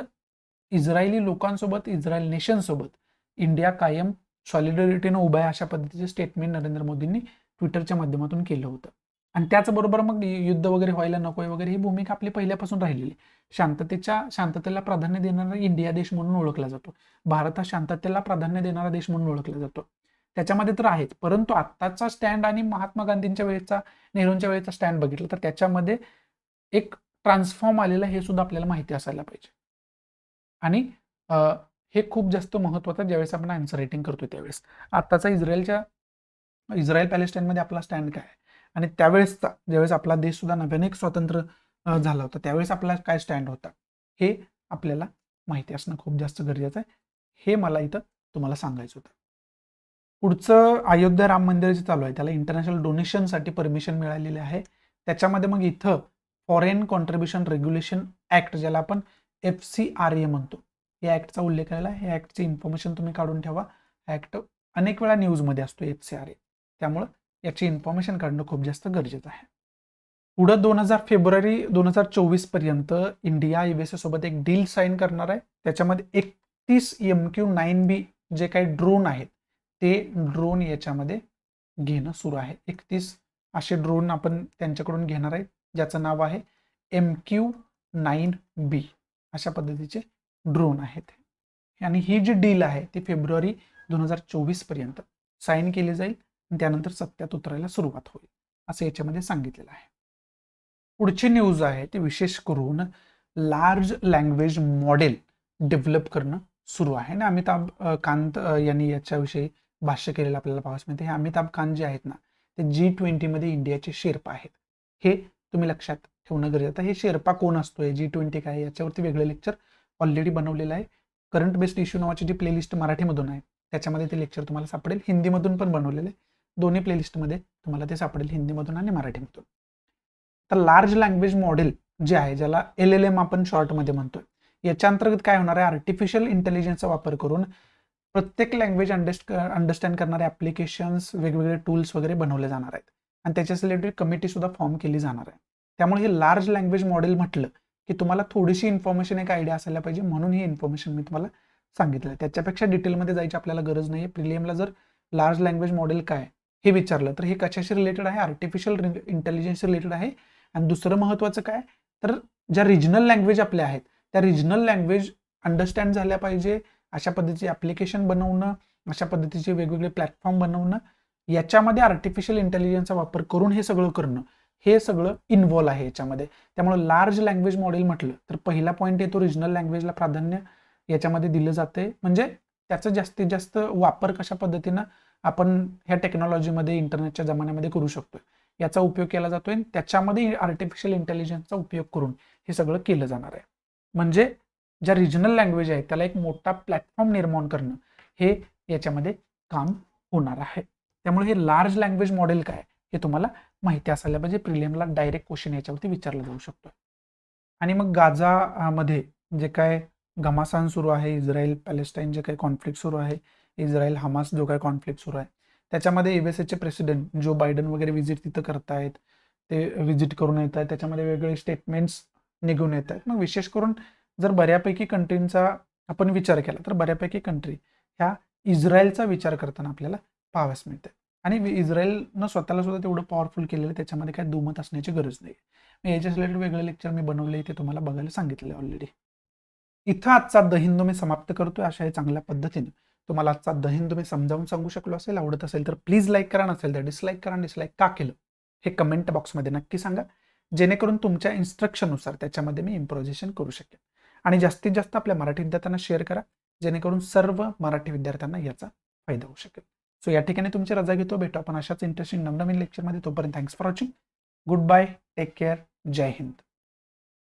इस्रायली लोकांसोबत, इस्रायल नेशनसोबत इंडिया कायम सॉलिडॅरिटीनं उभा आहे अशा पद्धतीचे स्टेटमेंट नरेंद्र मोदींनी ट्विटरच्या माध्यमातून केलं होतं. आणि त्याचबरोबर मग युद्ध वगैरे व्हायला नकोय वगैरे ही भूमिका आपली पहिल्यापासून राहिलेली. शांततेला प्राधान्य देणारा इंडिया देश म्हणून ओळखला जातो. भारत हा शांततेला प्राधान्य देणारा देश म्हणून ओळखला जातो. त्याच्यामध्ये तर आहेच, परंतु आत्ताचा स्टँड आणि महात्मा गांधींच्या वेळेचा, नेहरूंच्या वेळेचा स्टँड बघितलं तर त्याच्यामध्ये एक ट्रान्सफॉर्म आलेला हे सुद्धा आपल्याला माहिती असायला पाहिजे. आणि हे खूप जास्त महत्त्वाचं ज्यावेळेस आपण आन्सर रायटिंग करतोय त्यावेळेस. आत्ताचा इस्रायल पॅलेस्टाईनमध्ये आपला स्टँड काय आहे आणि त्यावेळेसचा ज्यावेळेस आपला देश सुद्धा नव्याने एक स्वतंत्र झाला होता त्यावेळेस आपला काय स्टँड होता हे आपल्याला माहिती असणं खूप जास्त गरजेचं आहे. हे मला इथं तुम्हाला सांगायचं होतं. पुढचं अयोध्या राम मंदिर जे चालू आहे त्याला इंटरनॅशनल डोनेशनसाठी परमिशन मिळालेली आहे. त्याच्यामध्ये मग इथं फॉरेन कॉन्ट्रीब्युशन रेग्युलेशन ऍक्ट ज्याला आपण FCRA म्हणतो या ऍक्टचा उल्लेख केलेला आहे. या ऍक्टची इन्फॉर्मेशन तुम्ही काढून ठेवा. ऍक्ट अनेक वेळा न्यूजमध्ये असतो FCRA, त्यामुळं याची इन्फॉर्मेशन काढणं खूप जास्त गरजेचं आहे. पुढं फेब्रुवारी 2024 पर्यंत इंडिया USA सोबत एक डील साईन करणार आहे. त्याच्यामध्ये 31 MQ-9B जे काही ड्रोन आहेत ते ड्रोन याच्यामध्ये घेणं सुरू आहे. 31 असे ड्रोन आपण त्यांच्याकडून घेणार आहे ज्याचं नाव आहे MQ-9B अशा पद्धतीचे ड्रोन आहेत. आणि ही जी डील आहे ती फेब्रुवारी 2024 पर्यंत साईन केली जाईल आणि त्यानंतर सत्यात उतरायला सुरुवात होईल असं याच्यामध्ये सांगितलेलं आहे. पुढची न्यूज आहे ती विशेष करून लार्ज लँग्वेज मॉडेल डेव्हलप करणं सुरू आहे आणि अमिताभ कांत यांनी याच्याविषयी भाष्य केलेलं आपल्याला पाहायला मिळते. हे अमिताभ कांत जे आहेत ना ते G20 मध्ये इंडियाचे शेर्पा आहेत. हे तुम्ही लक्षात ठेवणं गरजेचं आहे. हे शेर्पा कोण असतोय, G20 काय याच्यावरती वेगळं लेक्चर ऑलरेडी बनवलेलं आहे. करंट बेस्ड इश्यू नावाची जी प्लेलिस्ट मराठीमधून आहे त्याच्यामध्ये ते लेक्चर तुम्हाला सापडेल. हिंदीमधून पण बनवलेलं आहे. दोन्ही प्लेलिस्टमध्ये तुम्हाला ते सापडेल, हिंदीमधून आणि मराठीमधून. तर लार्ज लँग्वेज मॉडेल जे आहे, ज्याला LLM आपण शॉर्टमध्ये म्हणतोय, याच्या अंतर्गत काय होणार आहे, आर्टिफिशियल इंटेलिजन्सचा वापर करून प्रत्येक लँग्वेज अंडरस्टँड करणारे ऍप्लिकेशन्स, वेगवेगळे टूल्स वगैरे बनवले जाणार आहेत आणि त्याच्याच रिलेटेड कमिटी सुद्धा फॉर्म केली जाणार आहे. त्यामुळे हे लार्ज लँग्वेज मॉडेल म्हटलं की तुम्हाला थोडीशी इन्फॉर्मेशन, एक आयडिया असायला पाहिजे, म्हणून ही इन्फॉर्मेशन मी तुम्हाला सांगितलं. त्याच्यापेक्षा डिटेलमध्ये जायची आपल्याला गरज नाही. प्रिलियमला जर लार्ज लँग्वेज मॉडेल काय हे विचारलं तर हे कशाशी रिलेटेड आहे, आर्टिफिशियल इंटेलिजन्स रिलेटेड आहे. आणि दुसरं महत्त्वाचं काय, तर ज्या रिजनल लँग्वेज आपल्या आहेत त्या रिजनल लँग्वेज अंडरस्टँड झाल्या पाहिजे, अशा पद्धतीचे ॲप्लिकेशन बनवणं, अशा पद्धतीचे वेगवेगळे प्लॅटफॉर्म बनवणं, याच्यामध्ये आर्टिफिशियल इंटेलिजन्सचा वापर करून हे सगळं करणं, हे सगळं इन्व्हॉल्व आहे याच्यामध्ये. त्यामुळे लार्ज लँग्वेज मॉडेल म्हटलं तर पहिला पॉईंट येतो, रिजनल लँग्वेजला प्राधान्य याच्यामध्ये दिलं जाते. म्हणजे त्याचा जास्तीत जास्त वापर कशा पद्धतीनं आपण ह्या टेक्नॉलॉजीमध्ये, इंटरनेटच्या जमान्यामध्ये करू शकतो याचा उपयोग केला जातोय. त्याच्यामध्ये आर्टिफिशियल इंटेलिजन्सचा उपयोग करून हे सगळं केलं जाणार आहे. म्हणजे ज्या रिजनल लँग्वेज आहेत त्याला एक मोठा प्लॅटफॉर्म निर्माण करणं हे याच्यामध्ये काम होणार आहे. त्यामुळे हे लार्ज लँग्वेज मॉडेल काय हे तुम्हाला माहिती असायला पाहिजे. प्रिलियमला डायरेक्ट क्वेश्चन याच्यावरती विचारला जाऊ शकतो. आणि मग गाझामध्ये जे काय घमासान सुरू आहे, इस्रायल पॅलेस्टाईन जे काही कॉन्फ्लिक्ट सुरू आहे, इस्रायल हमास जो काही कॉन्फ्लिक्ट सुरू आहे, त्याच्यामध्ये USA प्रेसिडेंट जो बायडन वगैरे व्हिजिट तिथं करतायत, ते व्हिजिट करून येत आहेत, त्याच्यामध्ये वेगवेगळे स्टेटमेंट्स निघून येत आहेत. मग विशेष करून जर बऱ्यापैकी कंट्रींचा आपण विचार केला तर बऱ्यापैकी कंट्री ह्या इस्रायलचा विचार करताना आपल्याला पाहाव्यास मिळते. आणि इस्रायलनं स्वतःला सुद्धा तेवढं पॉवरफुल केलेलं, त्याच्यामध्ये काय दुमत असण्याची गरज नाही. याच्या रिलेटेड वेगळं लेक्चर मी बनवले, ते तुम्हाला बघायला सांगितलं ऑलरेडी. इथं आजचा द हिंदू मी समाप्त करतोय. अशा चांगल्या पद्धतीने तुम्हाला आजचा द हिंदू मी समजावून सांगू शकलो असेल. आवडत असेल तर प्लीज लाईक करा, नसेल तर डिसलाईक करा. डिसलाईक का केलं हे कमेंट बॉक्समध्ये नक्की सांगा, जेणेकरून तुमच्या इन्स्ट्रक्शननुसार त्याच्यामध्ये मी इम्प्रोव्हायझेशन करू शकेन. आणि जास्तीत जास्त आपल्या मराठी विद्यार्थ्यांना शेअर करा, जेणेकरून सर्व मराठी विद्यार्थ्यांना याचा फायदा होऊ शकेल. सो या ठिकाणी तुमची रजा घेतो. भेटू आपण अशाच इंटरेस्टिंग नवनवीन लेक्चरमध्ये. तोपर्यंत thanks for watching. Good bye, take care, जय हिंद.